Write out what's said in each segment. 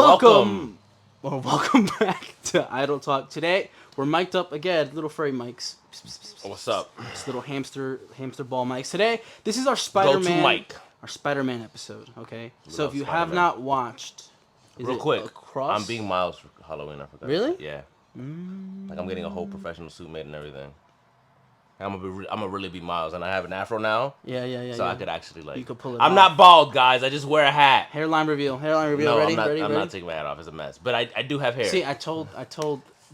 Welcome back to IdleTalk. Today we're mic'd up again, little furry mics. What's up? Just little hamster ball mics. Today, this is our Spider-Man, mic. our Spider-Man episode. Okay, so if you Spider-Man. have not watched, Real quick, Across? I'm being Miles for Halloween. I forgot. Really? Yeah. Like I'm getting a whole professional suit made and everything. I'm gonna really be Miles, and I have an afro now. Yeah. So I could actually You could pull it I'm off. not bald, guys. I just wear a hat. Hairline reveal. No, ready? I'm not taking my hat off. It's a mess. But I do have hair. See, I told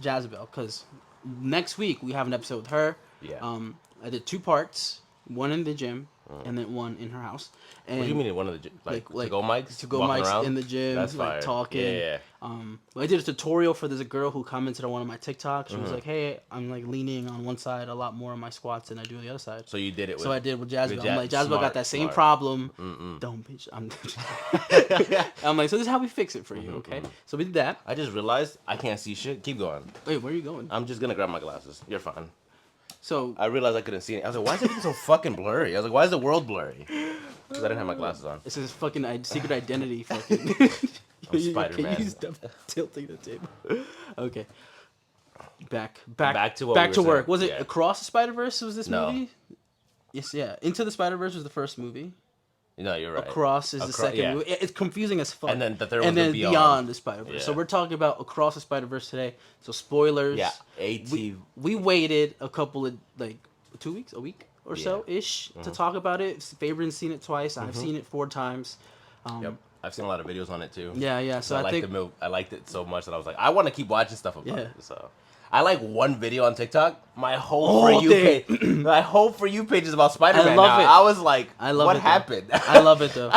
Jazabel because next week we have an episode with her. Yeah. I did 2 parts, one in the gym and then one in her house. And What do you mean in one of the like to-go mics? To-go Walking mics around? in the gym, That's like fire. talking. Yeah. I did a tutorial for this girl who commented on one of my TikToks. She was like, "Hey, I'm like leaning on one side a lot more on my squats than I do on the other side." So you did it with... So I did with Jazabel. I'm like, Jazabel Smart, got that same smart. problem. Don't bitch. I'm like, so this is how we fix it for you, okay? So we did that. I just realized I can't see shit. Keep going. Wait, where are you going? I'm just gonna grab my glasses. You're fine. So I realized I couldn't see it. I was like, why is everything so fucking blurry? I was like, why is the world blurry? Because I didn't have my glasses on. this is fucking secret identity. Fucking. I'm Spider-Man. You stop tilting the table. Okay. Back to what back we to were work. saying. Was it Yeah. Across the Spider-Verse? Was this No. movie? Yes, yeah. Into the Spider-Verse was the first movie. No, you're right. Across is the second yeah. movie. It's confusing as fuck. And then the third and one's then Beyond the Spider-Verse. Yeah. So we're talking about Across the Spider-Verse today. So spoilers. Yeah, We waited a couple of 2 weeks, a week or so ish to talk about it. Fabian's seen it twice. I've seen it 4 times. Yep. I've seen a lot of videos on it too. Yeah. So I think I liked it so much that I was like, I want to keep watching stuff about Yeah. it. So I like one video on TikTok. My whole All For You day. page, my whole For You page is about Spider-Man. I love now. it. I was like, I love what it, though. happened? I love it though.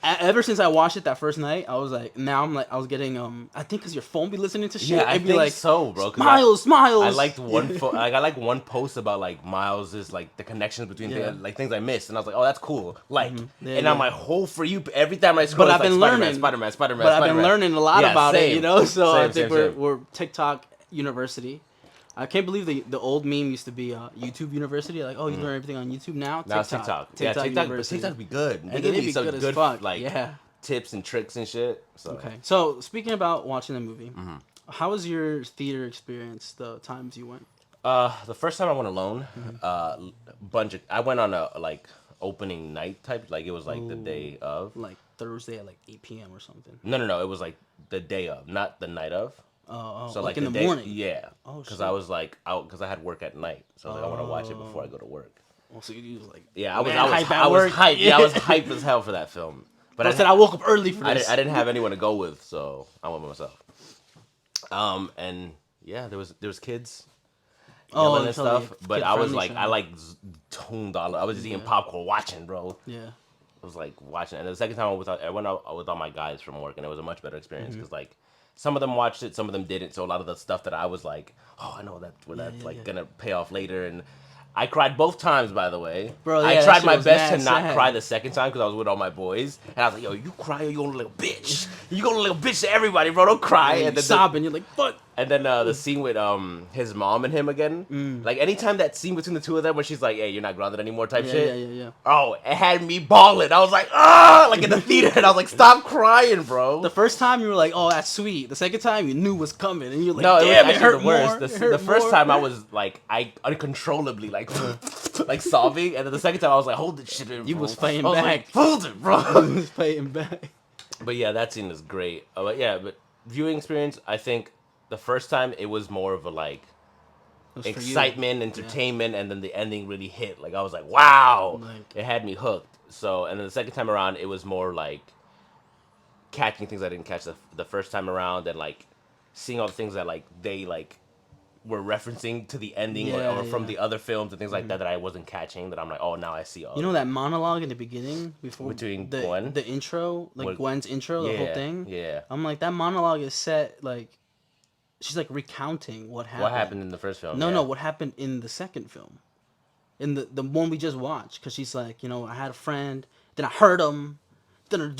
Ever since I watched it that first night, I was like, I was getting I think because your phone be listening to shit. Yeah, I it'd be think like, so, bro. 'cause Miles. I liked one I like one post about like Miles's like the connections between things I missed, and I was like, oh, that's cool. Like, Yeah, and on my whole For You every time I scroll, But it's I've been like learning. Spider-Man. But I've been learning a lot about it, you know. So I Same, think same. we're TikTok University. I can't believe the old meme used to be YouTube University. Like, oh, you learn everything on YouTube now. Now it's TikTok. Yeah, TikTok be good. They And give it'd me be some good as good fuck. like Yeah. tips and tricks and shit. So. Okay. So speaking about watching the movie, how was your theater experience? The times you went. The first time I went alone, I went on a like opening night type, like it was like the day of. Like Thursday at like 8 p.m. or something. No, it was like the day of, not the night of. Oh, So like in the day, morning. Yeah. Oh, Because shit. I was like out because I had work at night, so I was like, I want to watch it before I go to work. Oh, so you was like, Yeah, I was hype at I was work. hyped. Yeah, I was hyped as hell for that film. But I said I woke up early for this. I didn't have anyone to go with, so I went by myself. And yeah, there was kids yelling and stuff, but I was like, toned all. I was just eating popcorn, watching, bro. Yeah. I was like watching, and the second time I went out with all my guys from work, and it was a much better experience because like some of them watched it, some of them didn't. So a lot of the stuff that I was like, oh, I know that's gonna pay off later, and I cried both times, by the way. Bro, yeah, I that tried shit my was best mad to not sad. cry the second time because I was with all my boys, and I was like, yo, you cry or you gonna little bitch? You gonna little bitch to everybody, bro. Don't cry. And And then sobbing, you're like, fuck. and then the scene with his mom and him again, like anytime that scene between the two of them where she's like, "Hey, you're not grounded anymore," type shit. Yeah. Oh, it had me bawling. I was like, ah, like in the theater, and I was like, stop crying, bro. The first time you were like, oh, that's sweet. The second time you knew what's coming, and you're like, No, damn, it was it hurt actually the worst. more. The first time I was like, I uncontrollably like, like sobbing, and then the second time I was like, hold this shit in. You bro. was fighting I was back. like, hold it, bro. was paying back. But yeah, that scene is great. But viewing experience, I think the first time it was more of a like For you. excitement, entertainment, and then the ending really hit. Like I was like, wow, Like- it had me hooked. So, and then the second time around, it was more like catching things I didn't catch the first time around, and like seeing all the things that like they like were referencing to the ending or from the other films and things like that I wasn't catching. That I'm like, oh, now I see all. You know that monologue in the beginning before Between the Gwen? the intro, like What- Gwen's intro, the whole thing. Yeah. I'm like, that monologue is set like she's like recounting what happened. What happened in the first film? No, yeah. no, what happened in the second film, in the one we just watched. Because she's like, you know, I had a friend, then I hurt him, then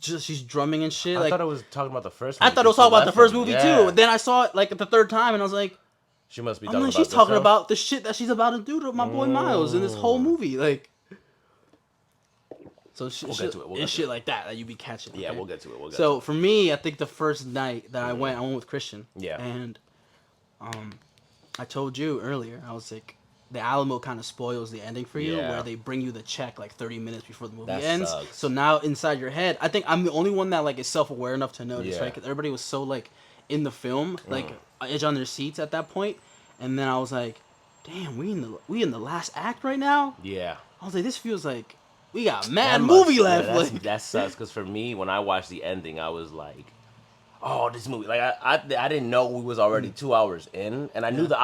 she's drumming and shit. I Like thought it was talking about the first. I movie thought it was because talking she about the left first him. movie Yeah. too. Then I saw it like the third time, and I was like, She must be I'm talking like, about. she's talking this about the shit that she's about to do to my boy Miles in this whole movie. Like, So We'll get to it. We'll get it's to shit it. like that you be catching. Yeah, okay? we'll get to it. We'll get to So it. for me, I think the first night that I went with Christian. Yeah. And I told you earlier, I was like, the Alamo kind of spoils the ending for you, Yeah. where they bring you the check like 30 minutes before the movie That ends. sucks. So now inside your head, I think I'm the only one that like is self aware enough to notice, Yeah. right? Because everybody was so like in the film, like edge on their seats at that point, and then I was like, damn, we in the last act right now. Yeah. I was like, this feels like we got mad That movie must- left. yeah, like, that sucks because for me, when I watched the ending, I was like, "Oh, this movie!" Like I didn't know we was already 2 hours in, and I knew the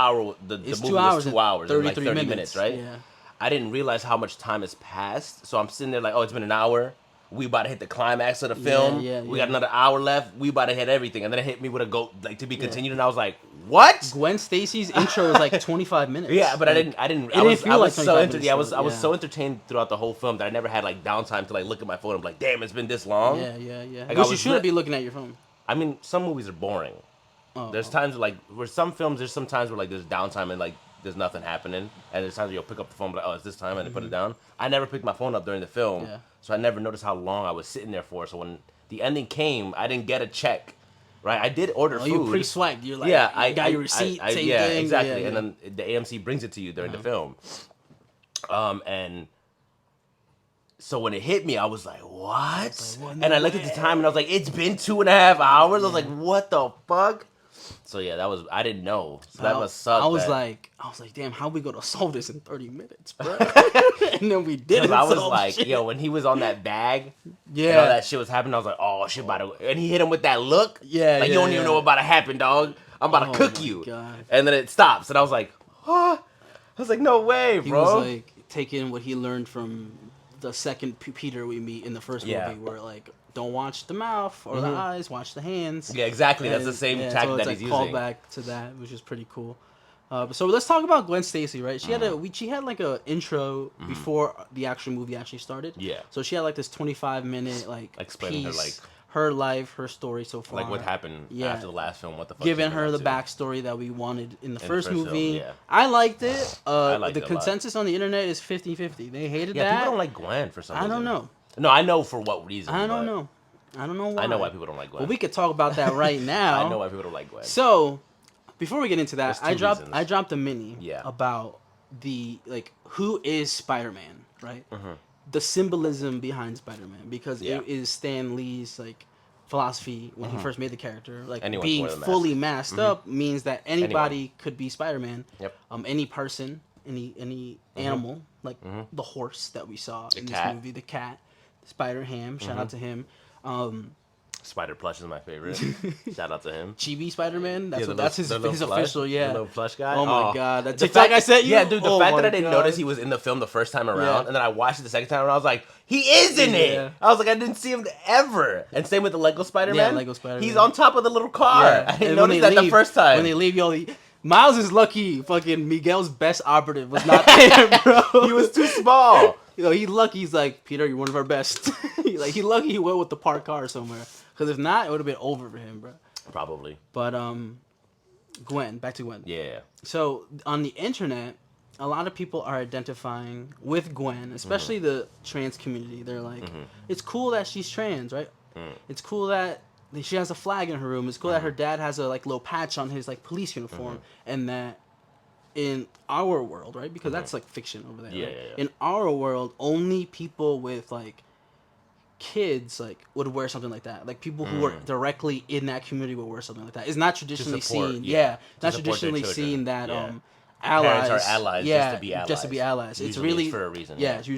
It's movie 2 hours was 2 and hours and like 33 30 minutes, right? Yeah. I didn't realize how much time has passed, so I'm sitting there like, "Oh, it's been an hour. We about to hit the climax of the film. yeah, We yeah. got another hour left. We about to hit everything." And then it hit me with a go like to be continued, and I was like, "What?" Gwen Stacy's intro was like 25 minutes. Yeah, but like, I didn't. It I didn't was, feel I like was so 25 entertained. Yeah, I was minutes, so entertained throughout the whole film that I never had like downtime to like look at my phone and be like, "Damn, it's been this long." Yeah, yeah, yeah. Like, I Which you was shouldn't lit- be looking at your phone. I mean, some movies are boring. There's times where some films, there's some times where like there's downtime and like there's nothing happening, and there's times where you'll pick up the phone, and be like, oh, it's this time, and then put it down. I never picked my phone up during the film, Yeah. so I never noticed how long I was sitting there for. So when the ending came, I didn't get a check, right? I did order food. You pre-swagged. You're like, Yeah, I got your receipt. Same yeah, thing. exactly. Yeah, And then the AMC brings it to you during the film, and. So when it hit me, I was like, "What?" what And I looked at the time, and I was like, "It's been 2.5 hours." I was like, "What the fuck?" So yeah, that was I didn't know. So that must suck. I was like, damn, how we gonna solve this in 30 minutes, bro? And then we did it. Because I was like, yo, when he was on that bag, yeah, and all that shit was happening, I was like, oh, shit about to... And he hit him with that look. Yeah, like, you don't even know what about to happen, dog. I'm about to cook my you. God. And then it stops, and I was like, huh? I was like, no way, He bro. was like taking what he learned from the second Peter we meet in the first Yeah. movie, where like, don't watch the mouth or the eyes, watch the hands. Yeah, exactly. That's the And, same yeah, tactic so it's that like he's using. callback to that, which is pretty cool. So let's talk about Gwen Stacy, right? She had like a intro before the actual movie actually started. Yeah. So she had like this 25-minute like Explaining her, piece, like- her life, her story so far. Like, what happened Yeah. after the last film, what the fuck Giving she's been her up the to. backstory that we wanted in the first film, movie. yeah. I liked it. liked The it a lot. consensus on the internet is 50-50. They hated Yeah, that. people don't like Gwen for some I reason. don't know. No, I know for what reason. I but don't know. I don't know why. I know why people don't like Gwen. Well, we could talk about that right now. I know why people don't like Gwen. So, before we get into that, There's two reasons. I dropped a mini Yeah. about the like who is Spider-Man, right? Mm-hmm. The symbolism behind Spider-Man, because Yeah. it is Stan Lee's like philosophy when he first made the character. Like Anyone can being wear the mask. fully masked up means that anybody Anyone. could be Spider-Man. Yep. Any person, any animal, like the horse that we saw in cat. this movie, the cat, Spider-Ham. Shout out to him. Spider Plush is my favorite. Shout out to him. Chibi Spider-Man. That's Yeah, what the that's his little plush, official. Yeah. the little plush guy. Oh my god, that The TikTok fact- I sent you. Yeah, dude. The Oh fact my that I didn't God. notice he was in the film the first time around, Yeah. and then I watched it the second time around, I was like, he is in Yeah. it. I was like, I didn't see him ever. And same with the Lego Spider-Man. Yeah, Lego Spider-Man. He's on top of the little car. I And didn't when notice they that the leave- first time. When they leave, Miles is lucky. Fucking Miguel's best operative was not there, bro. He was too small. He's lucky. He's like, Peter, you're one of our best. He's lucky he went with the parked car somewhere. Because if not, it would have been over for him, bro. Probably. But Gwen, back to Gwen. Yeah. So on the internet, a lot of people are identifying with Gwen, especially the trans community. They're like, it's cool that she's trans, right? It's cool that she has a flag in her room. It's cool that her dad has a like little patch on his like police uniform, and that in our world, right? Because that's like fiction over there. Yeah, right? yeah, yeah. In our world, only people with like kids like would wear something like that. Like people who are directly in that community would wear something like that. It's not traditionally support, seen. yeah. Yeah, To not support their traditionally children. seen that Yeah. allies Parents are allies just yeah, to be allies. Just to be allies. It's Usually really it's for a reason, Yeah, yeah. it's You're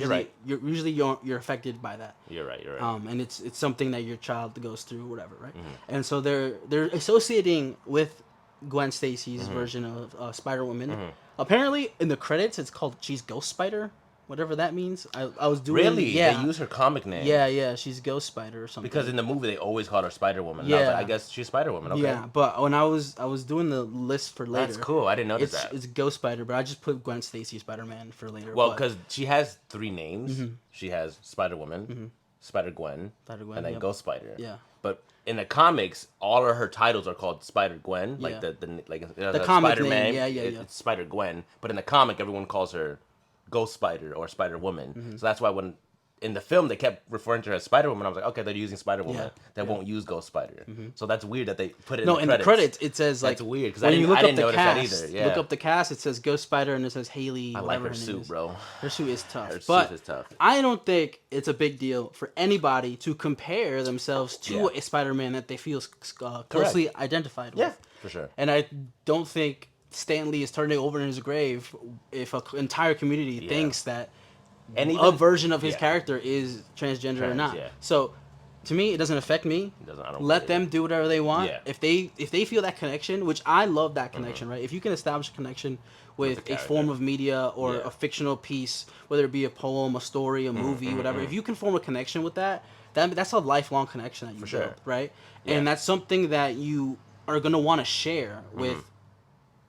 usually right. you're affected by that. You're right. You're right. And it's something that your child goes through, whatever, right? Mm-hmm. And so they're associating with Gwen Stacy's Mm-hmm. version of Spider Woman. Apparently, in the credits, it's called she's Ghost Spider, whatever that means. I was doing Really? yeah, They use her comic name. yeah, she's Ghost Spider or something. Because in the movie they always called her Spider Woman. I was Yeah. like, I guess she's Spider Woman. Okay. Yeah, but when I was doing the list for later, That's cool. I didn't notice it's that. it's Ghost Spider, but I just put Gwen Stacy Spider Man for later. Well, but- because she has 3 names. She has Spider Woman, Spider Gwen, Spider-Gwen, and then yep. Ghost Spider. Yeah. But in the comics, all of her titles are called Spider Gwen. Like Yeah. the comic Spider name, Man. yeah. It's Spider Gwen. But in the comic, everyone calls her Ghost Spider or Spider Woman. So that's why when in the film they kept referring to her as Spider-Woman. I was like, okay, they're using Spider-Woman. Yeah. They won't use Ghost Spider. So that's weird that they put it No, in in the the credits. credits it says like That's weird because when I you didn't, look I up didn't the notice cast, that either. Yeah. look up the cast. It says Ghost Spider and it says Haley. I like Whatever her name suit, is. bro. Her suit is tough. Her but suit is tough. I don't think it's a big deal for anybody to compare themselves to a Spider-Man that they feel closely identified with. Yeah, for sure. And I don't think Stan Lee is turning over in his grave if an entire community thinks that And a version of his yeah. character is transgender or not. yeah. So to me, it doesn't affect me. It doesn't. I don't Let care. them do whatever they want. Yeah. If they feel that connection, which I love that connection, right? If you can establish a connection with a a form of media or Yeah. a fictional piece, whether it be a poem, a story, a movie, whatever, if you can form a connection with that's a lifelong connection that you build, sure. right? Yeah. And that's something that you are gonna want to share with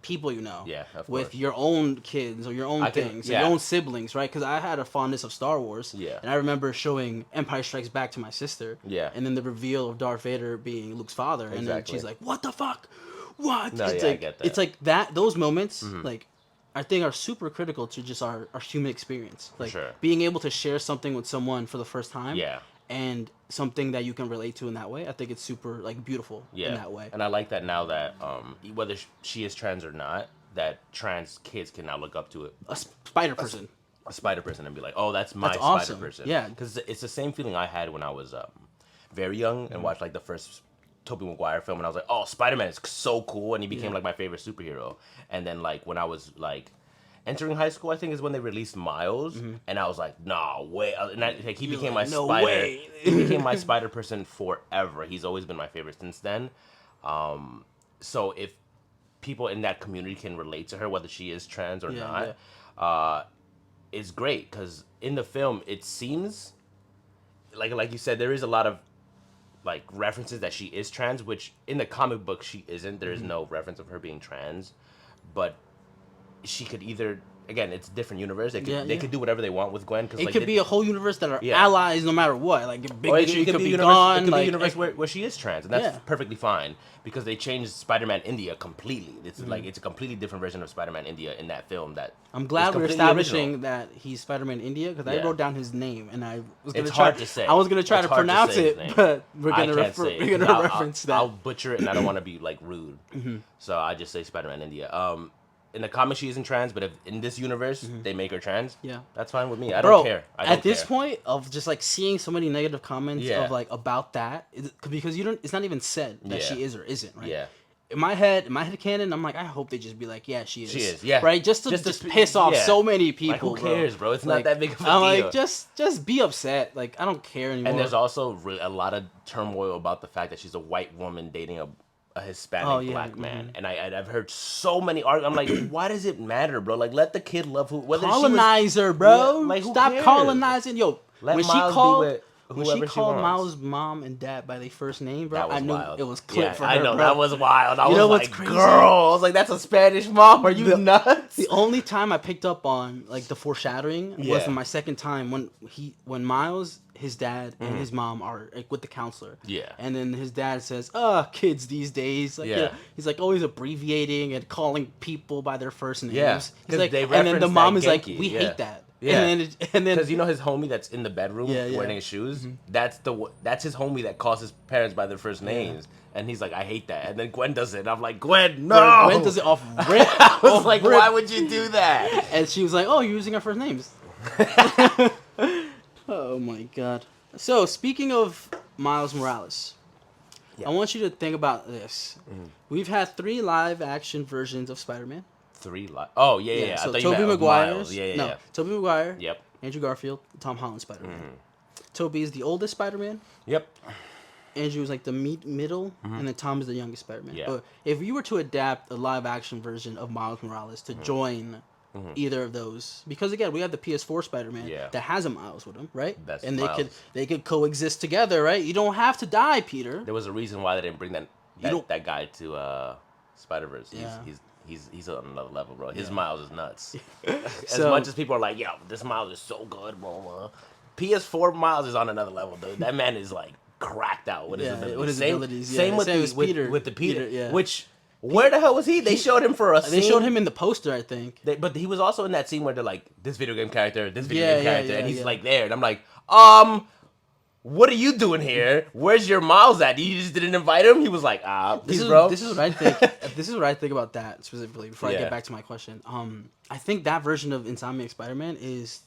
people you know, Yeah, of with course. your own kids or your own things, or your own siblings, right? Because I had a fondness of Star Wars, Yeah. and I remember showing Empire Strikes Back to my sister, Yeah. and then the reveal of Darth Vader being Luke's father, and then Exactly. she's like, "What the fuck? What?" No, it's yeah, I like get that. it's like that. Those moments, like, I think are super critical to just our human experience, like sure. being able to share something with someone for the first time, Yeah. and something that you can relate to in that way. I think it's super like beautiful in that way. And I like that now that whether she is trans or not, that trans kids can now look up to A spider person. a Spider person and be like, oh, that's my That's Spider awesome. person. Yeah. Because it's the same feeling I had when I was very young and watched like the first Tobey Maguire film, and I was like, oh, Spider-Man is so cool, and he became like my favorite superhero. And then like when I was like entering high school, I think is when they released Miles, and I was like, nah, way. And he became my no Spider. way. He became my Spider person forever. He's always been my favorite since then. So if people in that community can relate to her, whether she is trans or not, it's great because in the film it seems like you said there is a lot of like references that she is trans, which in the comic book she isn't. There is no reference of her being trans, but she could either. Again, it's a different universe. They could do whatever they want with Gwen. Cause, It like, could be a whole universe that are Yeah. allies no matter what. Like Big or Vision could be universe, gone. It could like, be a universe where she is trans, and that's Yeah. perfectly fine because they changed Spider-Man India completely. It's like it's a completely different version of Spider-Man India in that film. That I'm glad is we're completely establishing original. that he's Spider-Man India because I Yeah. wrote down his name and I was gonna It's try. hard to say. I was gonna try It's to hard to pronounce say his it, name. but we're I gonna can't say it, we're 'cause gonna reference that. I'll butcher it, and I don't want to be like rude. So I just say Spider-Man India. In the comics, she isn't trans, but if in this universe they make her trans, Yeah. that's fine with me. I Bro, don't care. I don't at this care. point of just like seeing so many negative comments Yeah. of like about that because you don't. It's not even said that Yeah. she is or isn't, right? Yeah. In my head canon, I'm like, I hope they just be like, yeah, she is. She is, yeah. Right? Just to piss off yeah. so many Like, people. who cares, bro? It's not Like, that big of a I'm deal. like, just be upset. Like, I don't care anymore. And there's also a lot of turmoil about the fact that she's a white woman dating a Hispanic black man, and I've heard so many arguments. I'm like, why does it matter, bro? Like, let the kid love whether colonizer, bro. Yeah, like, who Stop cares? colonizing, yo. Let when Miles she called, be with when she whoever she called wants. Miles' mom and dad by their first name, bro, That was I knew wild. it was clip for her. I know bro. that was wild. I You was know like, what's crazy? girl, I was like, that's a Spanish mom. Are you nuts? The only time I picked up on like the foreshadowing was Yeah. in my second time when Miles, his dad, and his mom are like with the counselor. Yeah. And then his dad says, kids these days. Like, Yeah. he's like always abbreviating and calling people by their first names. Yeah, He's 'cause like, they and then the reference mom that is like, Genki, we yeah. hate that. Yeah. And then Because you know his homie that's in the bedroom Yeah, yeah. wearing his shoes. That's his homie that calls his parents by their first names, and he's like, I hate that. And then Gwen does it, and I'm like, Gwen, no. Gwen does it off rip. I was off like, rip. why would you do that? And she was like, "Oh, you're using our first names." Oh my god. So speaking of Miles Morales, I want you to think about this. We've had 3 live action versions of Spider-Man. 3 Oh yeah. So I thought you Tobey meant of Maguire's. Miles. Yeah. No, Tobey Maguire. Yep. Andrew Garfield, Tom Holland Spider-Man. Tobey is the oldest Spider-Man. Yep. Andrew is like the middle, and then Tom is the youngest Spider-Man. Yeah. But if you were to adapt a live action version of Miles Morales to join either of those, because again we have the PS4 Spider-Man that has a Miles with him, right? That's and Miles. they could coexist together, right? You don't have to die, Peter. There was a reason why they didn't bring that guy to Spider-Verse. Yeah. He's on another level, bro. His Miles is nuts. As So- much as people are like, yo, this Miles is so good, blah, blah. PS4 Miles is on another level, dude. That man is like cracked out with his abilities. with his abilities, yeah. Same with Same as Peter. with the Peter. Peter, yeah. Which where the hell was he? They showed him for a They scene. showed him in the poster, I think. But he was also in that scene where they're like, this video game character, this video Yeah, game yeah, character, yeah, and he's yeah. like there, and I'm like, what are you doing here? Where's your Miles at? You just didn't invite him? He was like, peace, bro. This is what I think. This is what I think about that specifically. Before I get back to my question, I think that version of Insomniac Spider-Man is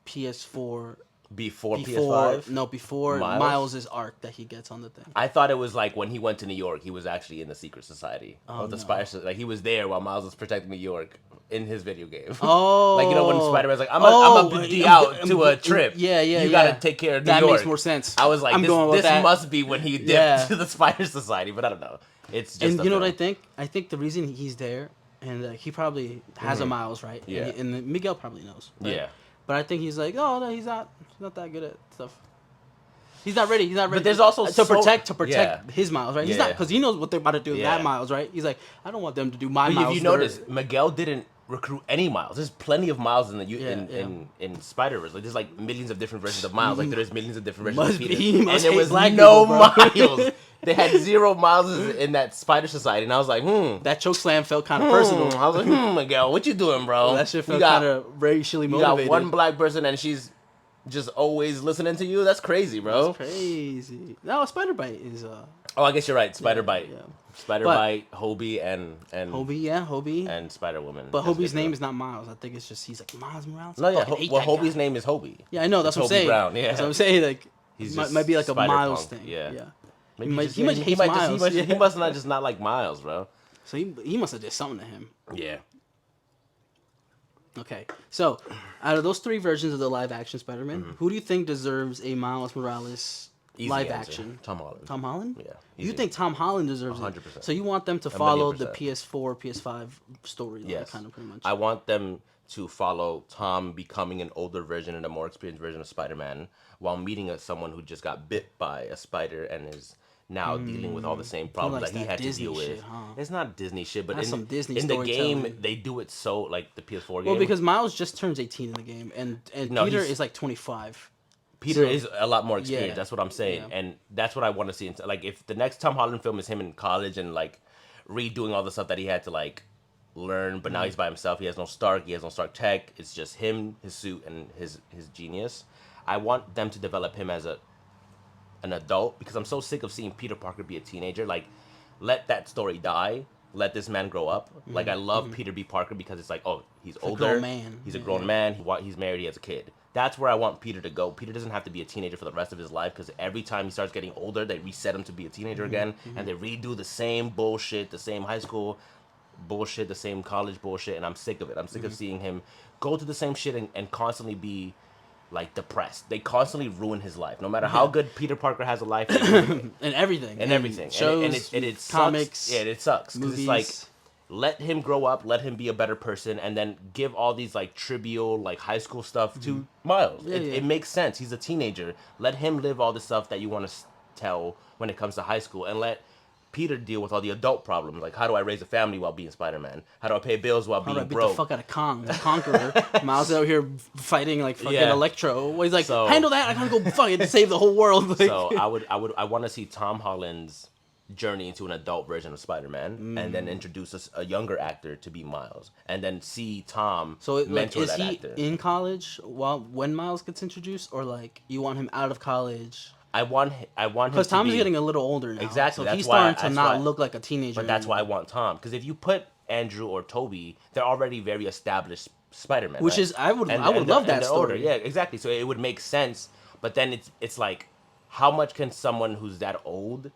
PS4 Before PS5? No, before Miles' arc that he gets on the thing. I thought it was like when he went to New York, he was actually in the secret society of the Spider Society. Like he was there while Miles was protecting New York in his video game. Oh, like when Spider-Man's like, I'm gonna be out to a trip. Yeah, You gotta take care of New York. That makes more sense. I was like, this must be when he dipped to the Spider Society, but I don't know. It's just. And you know what I think? I think the reason he's there, and he probably has a Miles, right? Yeah. And Miguel probably knows. Right? Yeah. But I think he's like, oh no, he's not that good at stuff. He's not ready. But there's also to protect his Miles, right? He's not, because he knows what they're about to do with Yeah. that Miles, right? He's like, I don't want them to do my But Miles. if you notice, Miguel didn't recruit any Miles. There's plenty of Miles in Spider-Verse. Like there's like millions of different versions of Miles. Like there's millions of different versions of Peter. And there was no Miles. They had 0 Miles in that Spider Society, and I was like, That choke slam felt kind of personal. I was like, Miguel, what you doing, bro? Well, that shit felt kind of racially motivated. You got one black person, and she's just always listening to you. That's crazy, bro. That's crazy. No, Spider Bite is Oh, I guess you're right. Spider Bite. Yeah. Spider Bite, Hobie, and Hobie, and Spider Woman. But Hobie's name is not Miles. I think it's just he's like Miles Morales. No, yeah. Hobie's name is Hobie. Yeah, I know. That's what I'm saying. Brown. Yeah, that's what I'm saying. Like, he's might be like a Miles thing. Yeah. Maybe he must not just not like Miles, bro. So he must have did something to him. Yeah. Okay, so out of those 3 versions of the live action Spider-Man, who do you think deserves a Miles Morales live action? Tom Holland. Tom Holland? Yeah. You think Tom Holland deserves 100%. it? So you want them to follow the PS4, PS5 storyline, Yes. kind of pretty much. I want them to follow Tom becoming an older version and a more experienced version of Spider-Man while meeting someone who just got bit by a spider and is now dealing with all the same problems that he had Disney to deal shit, with. huh? It's not Disney shit, but That's some Disney in the game storytelling. they do it so like the PS4 game. Well, because Miles just turns 18 in the game, and No, Peter he's- is like 25. Peter is a lot more experienced. Yeah. That's what I'm saying, Yeah. and that's what I want to see. Like, if the next Tom Holland film is him in college and like redoing all the stuff that he had to like learn, but now he's by himself. He has no Stark. He has no Stark tech. It's just him, his suit, and his genius. I want them to develop him as an adult because I'm so sick of seeing Peter Parker be a teenager. Like, let that story die. Let this man grow up. Like, I love Peter B. Parker because it's like, oh, he's older. A grown man. He's a grown man. He's married. He has a kid. That's where I want Peter to go. Peter doesn't have to be a teenager for the rest of his life because every time he starts getting older, they reset him to be a teenager again, and they redo the same bullshit, the same high school bullshit, the same college bullshit, and I'm sick of it. I'm sick of seeing him go through the same shit and constantly be like depressed. They constantly ruin his life. No matter how good Peter Parker has a life, they ruin it. And everything. And everything. Shows, and it comics. Sucks. Yeah, it sucks. Because it's like, let him grow up, let him be a better person, and then give all these like trivial like high school stuff to Miles. It makes sense. He's a teenager. Let him live all the stuff that you want to tell when it comes to high school, and let Peter deal with all the adult problems. Like, how do I raise a family while being Spider-Man? How do I pay bills while being How do I beat broke? the fuck out of Kong, the Conqueror? Miles out here fighting like fucking Electro. He's like, handle that. I gotta go fucking save the whole world. Like, so I want to see Tom Holland's journey into an adult version of Spider-Man, and then introduce a younger actor to be Miles, and then see Tom mentor is that he actor. in college when Miles gets introduced, or like you want him out of college? I want him because Tom's getting a little older now. Exactly, so that's he's why- starting to that's not why- look like a teenager. But that's why I anymore. want Tom, because if you put Andrew or Toby, they're already very established Spider-Man. Which right? is I would And love they're that older. story. Yeah, exactly. So it would make sense. But then it's like, how much can someone who's that old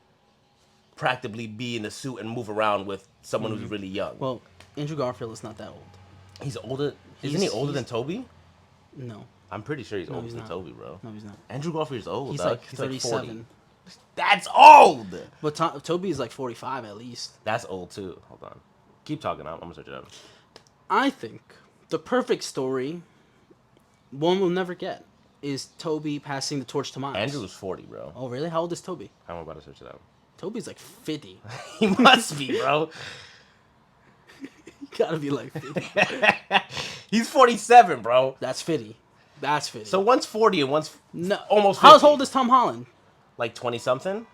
practically be in the suit and move around with someone who's really young? Well, Andrew Garfield is not that old. He's older. Isn't he older than Toby? No, I'm pretty sure he's older he's than not. Toby, bro. no, he's not. Andrew Garfield's old. He's dog. like He's like 37. 40. That's old. But Toby is like 45 at least. That's old too. Hold on. Keep talking. I'm gonna search it up. I think the perfect story, one will never get, is Toby passing the torch to Miles. Andrew was 40, bro. Oh, really? How old is Toby? I'm about to search it out. Toby's like 50. He must be, bro. He gotta be like 50. He's 47, bro. That's 50. That's 50. So one's 40 and one's no, almost 50. How old is Tom Holland? Like 20 something?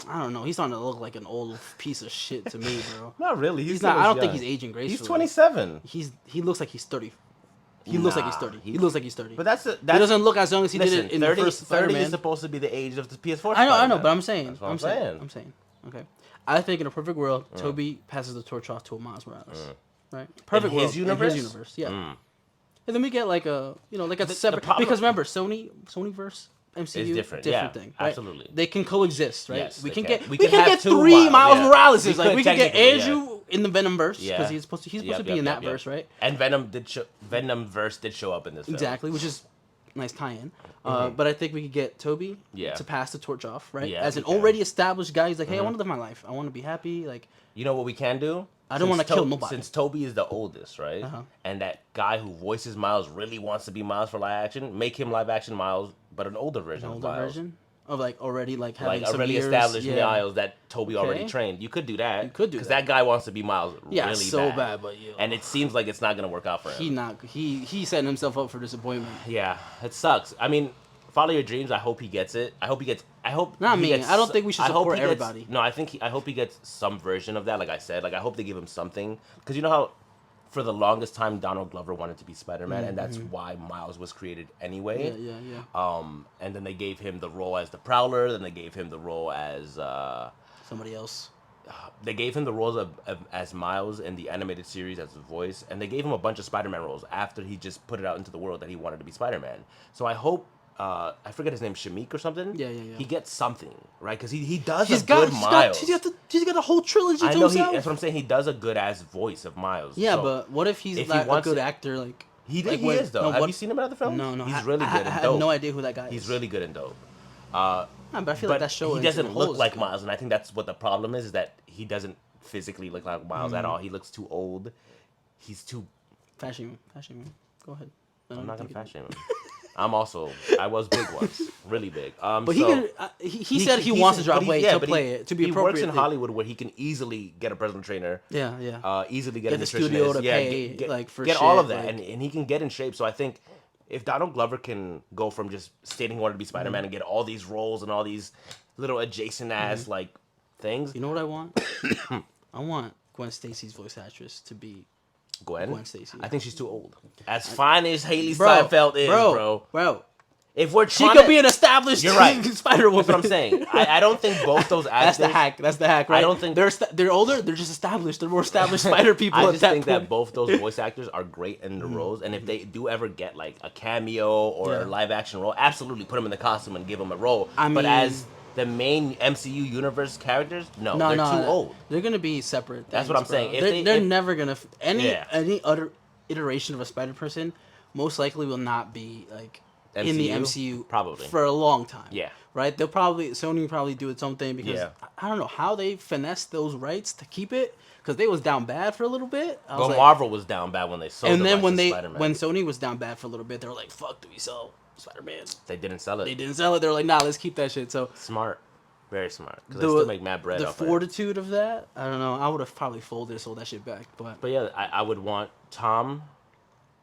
I don't know. He's starting to look like an old piece of shit to me, bro. Not really. He's not. I don't think he's aging gracefully. He's 27. He looks like he's 30. He looks like he's Nah, 30. He looks like he's 30. But that's he doesn't look as young as he listen, did in 30, the first 30 Spider-Man. is supposed to be the age of the PS4. I know, but I'm saying. That's what I'm saying. Okay. I think in a perfect world, Tobey passes the torch off to a Miles Morales. Right? Perfect in world. his universe? In his universe, yeah. And then we get like a separate, because remember Sonyverse MCU is different thing, right? Absolutely. They can coexist, right? Yes, we can can. get We we can can have get two 3 Miles yeah. Moraleses. Like could we can get technically, Andrew in the Venomverse because Yeah. he's supposed to be in that verse, right? And Venomverse did show up in this film. Exactly, which is nice tie-in. But I think we could get Tobey to pass the torch off, right? Yeah, As an already established guy, he's like, hey, I want to live my life. I want to be happy. Like, you know what we can do? I don't want to kill nobody. Since Tobey is the oldest, right? And that guy who voices Miles really wants to be Miles for live action, make him live action Miles, but an older version of Miles. Of like already like having like some already years, established Miles that Tobey already Okay. trained. You could do that. You could do because that. that guy wants to be Miles really so bad. but and it seems like it's not gonna work out for him. He setting himself up for disappointment. Yeah, it sucks. I mean, follow your dreams. I hope he gets it. I hope. Not he me. gets I don't think we should I hope support he gets- everybody. No, I hope he gets some version of that. Like I said, like I hope they give him something because you know how. For the longest time, Donald Glover wanted to be Spider-Man, and that's why Miles was created anyway. Yeah. And then they gave him the role as the Prowler. Then they gave him the role as Somebody else. they gave him the roles of as Miles in the animated series as a voice, and they gave him a bunch of Spider-Man roles after he just put it out into the world that he wanted to be Spider-Man. So I hope I forget his name, Shamik or something. Yeah. He gets something, right? Because he does He's a got good Miles. he's got a whole trilogy I to know himself. that's what I'm saying. He does a good ass voice of Miles. Yeah, So but what if he's if like he a wants good it- actor? Like he like is though. No, Have you seen him in other films? No. He's really good and I dope. have no idea who that guy is. He's really good and dope. But I feel like that show. He is doesn't in a whole look like is- Miles, and I think that's what the problem is that he doesn't physically look like Miles at all. He looks too old. He's too. Fashion. Go ahead. I'm not gonna fashion him. I was big once, really big. But so he said he wants to drop weight to play it to be He appropriate. works in Hollywood where he can easily get a personal trainer. Yeah. Easily get Get a the nutritionist. studio to yeah, pay, get, like, for get all shit, of that, like- and he can get in shape. So I think if Donald Glover can go from just stating he wanted to be Spider-Man and get all these roles and all these little adjacent ass like things. You know what I want? I want Gwen Stacy's voice actress to be Gwen Stacy. I think she's too old. As fine as Haley Steinfeld is, bro. If we're She trying could to, be an established You're right. Spider-Woman. That's what I'm saying. I don't think both those actors. That's the hack, right? I don't think they're older. They're just established. They're more established Spider people. I at just that think point. that both those voice actors are great in the roles, and if they do ever get like a cameo or a live action role, absolutely put them in the costume and give them a role. But as the main MCU universe characters, they're too old. They're gonna be separate. That's what I'm saying. They're never gonna any other iteration of a Spider person most likely will not be like in the MCU probably for a long time. Yeah. Right? Sony will probably do its own thing because I don't know how they finessed those rights to keep it because they was down bad for a little bit. Marvel was down bad when they sold. And then when Spider-Man. Sony was down bad for a little bit, they were like, "Fuck, do we sell Spider-Man?" They didn't sell it. They were like, "Nah, let's keep that shit." So smart, very smart. Because they still make mad bread. The off fortitude of that, I don't know. I would have probably sold that shit back, but yeah, I would want Tom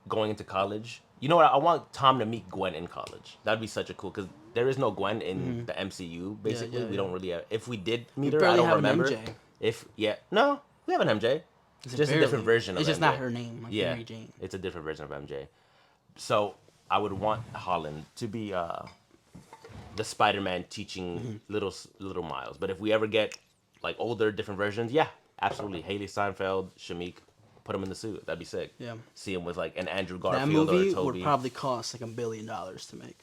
going into college. You know what? I want Tom to meet Gwen in college. That'd be such a cool because there is no Gwen in the MCU. Basically, we don't really have. If we did meet her, I don't remember. An MJ. No, we have an MJ. It's just a different version of MJ. It's just not her name, like Mary Jane. It's a different version of MJ. So I would want Holland to be the Spider-Man teaching little Miles. But if we ever get like older, different versions, yeah, absolutely. Haley Steinfeld, Shamik. Put him in the suit. That'd be sick. Yeah. See him with like an Andrew That Garfield or a movie Toby. would probably cost like $1 billion to make.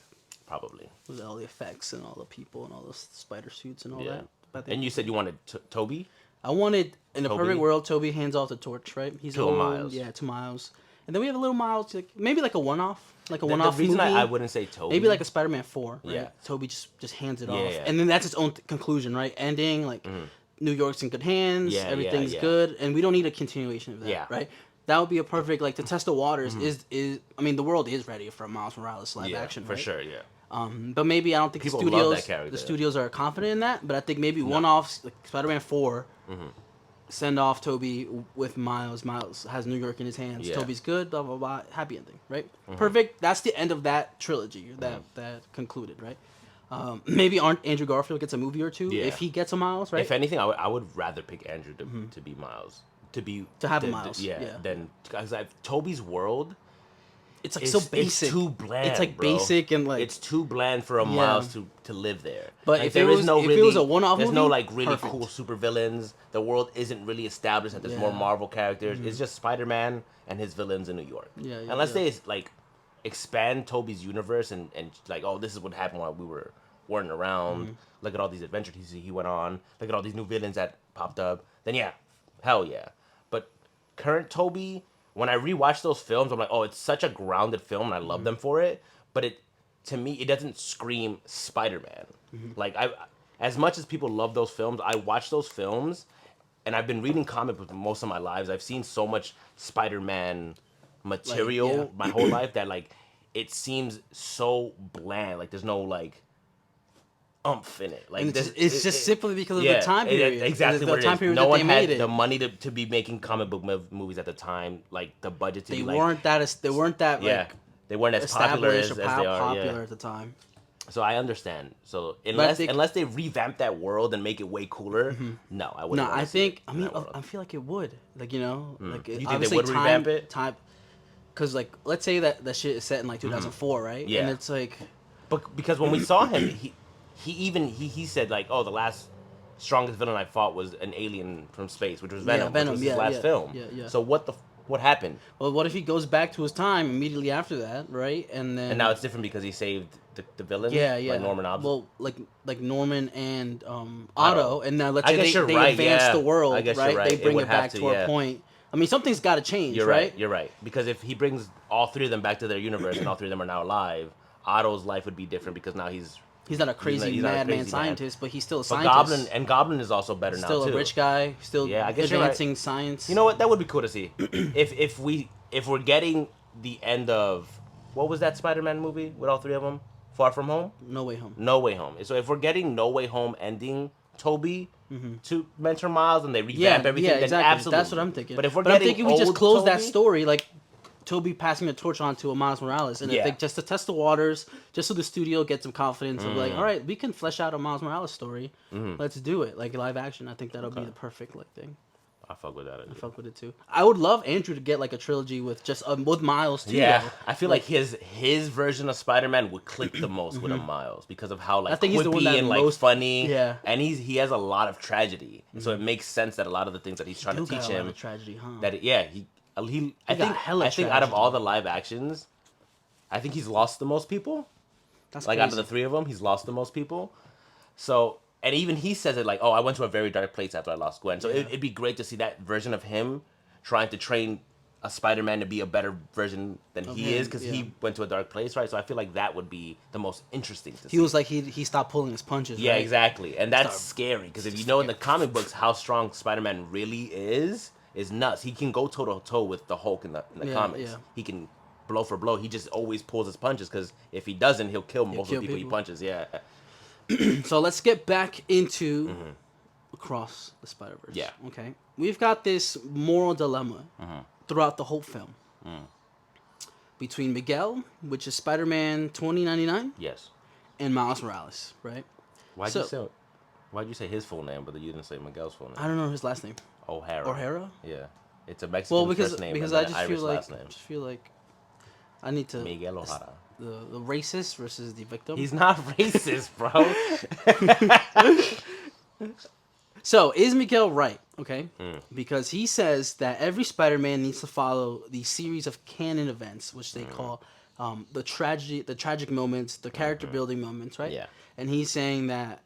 Probably. With all the effects and all the people and all the spider suits and all Yeah. that. And you said you wanted Toby? I wanted, in a perfect world, Toby hands off the torch, right? He's to old, Miles. Yeah, to Miles. And then we have a little Miles, maybe like a one-off. Like a The one-off reason movie. I wouldn't say Toby. Maybe like a Spider-Man 4. Right? Yeah. Toby just hands it Yeah, off. yeah. And then that's its own conclusion, right? Ending, like, New York's in good hands. Yeah, everything's yeah. good. And we don't need a continuation of that, right? That would be a perfect, like, to test the waters is I mean, the world is ready for Miles Morales live action, for right? sure, yeah. But maybe I don't think People love that character. the studios are confident in that. But I think maybe one-offs, like Spider-Man 4, send off Toby with Miles. Miles has New York in his hands. Yeah. Toby's good, blah, blah, blah. Happy ending, right? Perfect. That's the end of that trilogy that concluded, right? Maybe Andrew Garfield gets a movie or two if he gets a Miles, right? If anything, I would rather pick Andrew to be Miles. To have a Miles, Then because Toby's world it's like so basic. It's too bland. It's like bro. basic and like it's too bland for a Miles to live there. But like, if it was a one-off there's movie, no like really perfect. cool super villains. The world isn't really established that there's more Marvel characters. It's just Spider-Man and his villains in New York. Unless they like expand Tobey's universe and like, oh, this is what happened while we weren't around. Look at all these adventures he went on. Look at all these new villains that popped up. Then yeah, hell yeah. But current Tobey, when I rewatch those films, I'm like, oh, it's such a grounded film, and I love them for it. But to me, it doesn't scream Spider-Man. Like as much as people love those films, I watch those films, and I've been reading comic books most of my lives. I've seen so much Spider-Man material my whole life that like it seems so bland. Like there's no like umph in it. Like it's just simply because of the time period. Exactly what the time it is. period No one had it. the money to be making comic book movies at the time. Like the budget to they be weren't that they weren't that like they weren't as popular as they are. Popular at the time. So I understand. So unless they revamp that world and make it way cooler, no, I wouldn't. No, I think I feel like it would. Like like you think they would revamp it? Because like let's say that shit is set in like 2004, right? Yeah. And it's like, but because when we saw him, he said like, oh, the last strongest villain I fought was an alien from space, which was Venom, which was his last film. Yeah. So what happened? Well, what if he goes back to his time immediately after that, right? And now it's different because he saved the villain. Yeah. Like Norman Osborn. Well, like Norman and Otto, and now let's say they right, advance the world, right? Right. They bring it back to our point. I mean, something's got to change, You're right? You're right. Because if he brings all three of them back to their universe and all three of them are now alive, Otto's life would be different because now he's not a crazy madman scientist, but he's still a scientist. Goblin is also better now too. Still a rich guy, still advancing science. You know what? That would be cool to see. if we're getting the end of what was that Spider-Man movie with all three of them? Far From Home? No Way Home. No Way Home. So if we're getting No Way Home ending Tobey to mentor Miles and they revamp everything, then exactly. absolutely. That's what I'm thinking. But if I'm thinking we just close Toby, that story, like Tobey passing the torch on to a Miles Morales, and I think just to test the waters, just so the studio gets some confidence of like, all right, we can flesh out a Miles Morales story. Let's do it, like live action. I think that'll be the perfect thing. I fuck with that. I fuck with it too. I would love Andrew to get like a trilogy with just with Miles too. Yeah, though. I feel like his version of Spider-Man would click the most with a Miles because of how like I think he's the one quippy and like funny. Yeah, and he has a lot of tragedy, so it makes sense that a lot of the things that he's trying to teach him tragedy, huh? That I think out of all the live actions, I think he's lost the most people. That's like crazy. Out of the three of them, he's lost the most people. So. And even he says it like, oh, I went to a very dark place after I lost Gwen. So it'd be great to see that version of him trying to train a Spider-Man to be a better version than he is because he went to a dark place, right? So I feel like that would be the most interesting to see. He was like, he stopped pulling his punches, Yeah, right? exactly. And that's scary because if you know in the comic books how strong Spider-Man really is nuts. He can go toe-to-toe with the Hulk in the comics. Yeah. He can blow for blow. He just always pulls his punches because if he doesn't, he'll kill most of the people he punches. Yeah. So let's get back into Across the Spider-Verse. Yeah. Okay. We've got this moral dilemma throughout the whole film between Miguel, which is Spider-Man 2099. Yes. And Miles Morales, right? Why'd you say his full name, but you didn't say Miguel's full name? I don't know his last name. O'Hara. Yeah. It's a Mexican first name and an Irish last name. I just feel like I need to Miguel O'Hara. The racist versus the victim. He's not racist, bro. So, is Miguel right? Okay. Because he says that every Spider-Man needs to follow the series of canon events, which they call the tragic moments, the character building moments, right? Yeah. And he's saying that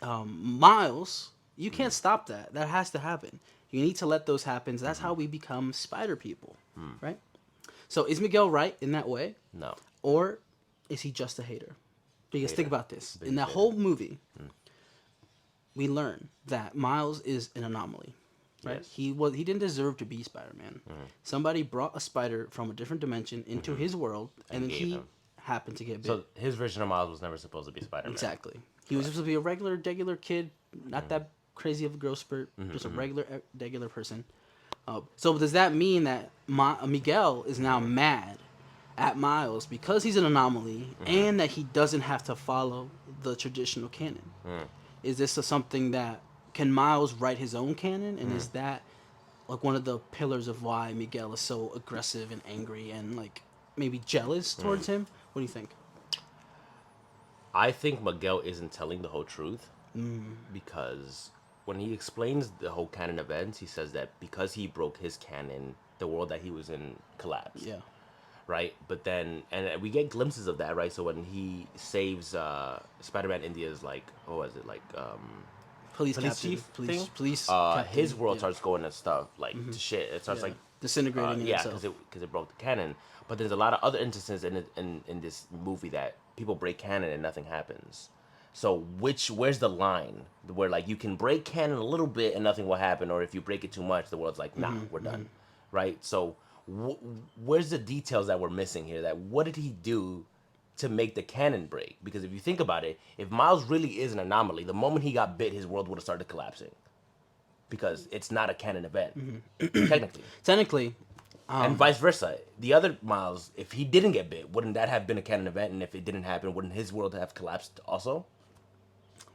Miles, you can't stop that. That has to happen. You need to let those happen. That's how we become Spider people, right? So, is Miguel right in that way? No. Or is he just a hater? Because think about this. In that whole movie, we learn that Miles is an anomaly. Right? Yes. He didn't deserve to be Spider-Man. Somebody brought a spider from a different dimension into his world, and then he happened to get bit. So his version of Miles was never supposed to be Spider-Man. Exactly. He was supposed to be a regular kid, not that crazy of a growth spurt, just a regular person. So does that mean that Miguel is now mad at Miles because he's an anomaly and that he doesn't have to follow the traditional canon? Is this something that can Miles write his own canon, and is that like one of the pillars of why Miguel is so aggressive and angry and like maybe jealous towards him. What do you think? I think Miguel isn't telling the whole truth because when he explains the whole canon events, he says that because he broke his canon, the world that he was in collapsed. Yeah. Right, but then and we get glimpses of that, right? So when he saves Spider-Man, India's like, what was it, like Police police captain, chief police, thing? police captain, His world yeah. starts going to stuff like to shit. It starts like disintegrating in yeah, itself. because it broke the canon. But there's a lot of other instances in this movie that people break canon and nothing happens. So where's the line where like you can break canon a little bit and nothing will happen, or if you break it too much, the world's like, nah, we're done, right? So where's the details that we're missing here? That what did he do to make the canon break? Because if you think about it, if Miles really is an anomaly, the moment he got bit, his world would have started collapsing. Because it's not a canon event, Technically, and vice versa. The other Miles, if he didn't get bit, wouldn't that have been a canon event? And if it didn't happen, wouldn't his world have collapsed also?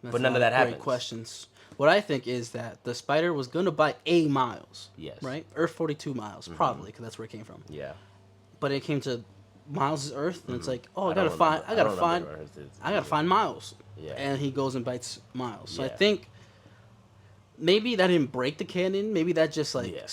that's But a none lot of that great happens. questions. What I think is that the spider was gonna bite a Miles. Yes. Right. Earth 42 Miles, probably, because that's where it came from. Yeah. But it came to Miles' Earth, and it's like, oh, I don't gotta find, remember- I gotta don't find, remember Earth is- I gotta find Miles. Yeah. And he goes and bites Miles. So I Yeah. think maybe that didn't break the canon. Maybe that just like Yeah.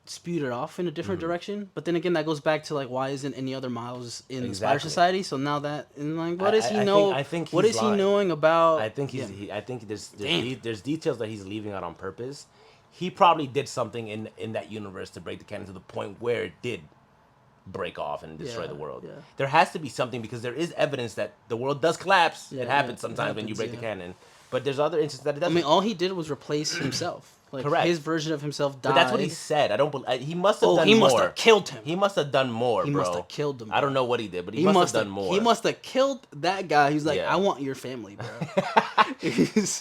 spewed it off in a different direction. But then again, that goes back to like, why isn't any other Miles in the Spider Exactly. Society? So now that, and like, what does he I know? think What he's is he lying. knowing about? I think he's. Yeah. I think there's Damn. there's details that he's leaving out on purpose. He probably did something in that universe to break the canon to the point where it did break off and destroy Yeah, the world. yeah. There has to be something because there is evidence that the world does collapse. Yeah, it happens yeah, it sometimes when you happens, break the yeah. canon. But there's other instances that it I doesn't. mean, all he did was replace himself. Like Correct. his version of himself died. but that's what he said. I don't. He must have Oh, done he more. must have killed him. He must have done more, He bro. must have killed him, I don't bro. know what he did, but he must have done more. He must have killed that guy. He's like, Yeah. I want your family, bro.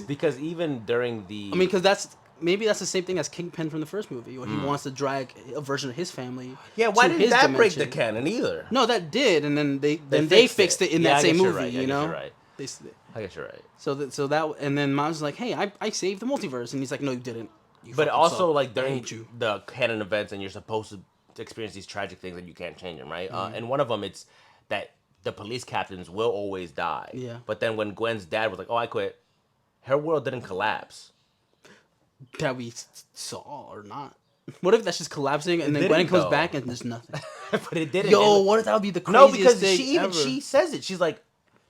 Because even during the. I mean, because maybe that's the same thing as Kingpin from the first movie, where he wants to drag a version of his family. yeah, why to didn't his that break the dimension. canon either? No, that did, and then they fixed it in Yeah, that I same guess you're movie. right. I You guess know, you're right. They- I guess you're right. so that and then Miles is like, hey, I saved the multiverse, and he's like, no, you didn't. You But fucking also, suck. like I during hate you. the canon events, and you're supposed to experience these tragic things, and you can't change them, right? Mm-hmm. And one of them, it's that the police captains will always die. Yeah. But then when Gwen's dad was like, "Oh, I quit," her world didn't collapse. That we saw or not. What if that's just collapsing and then didn't, Gwen comes though. back and there's nothing? But it didn't. Yo, It- what if that would be the no, craziest because thing ever? she says it. She's like,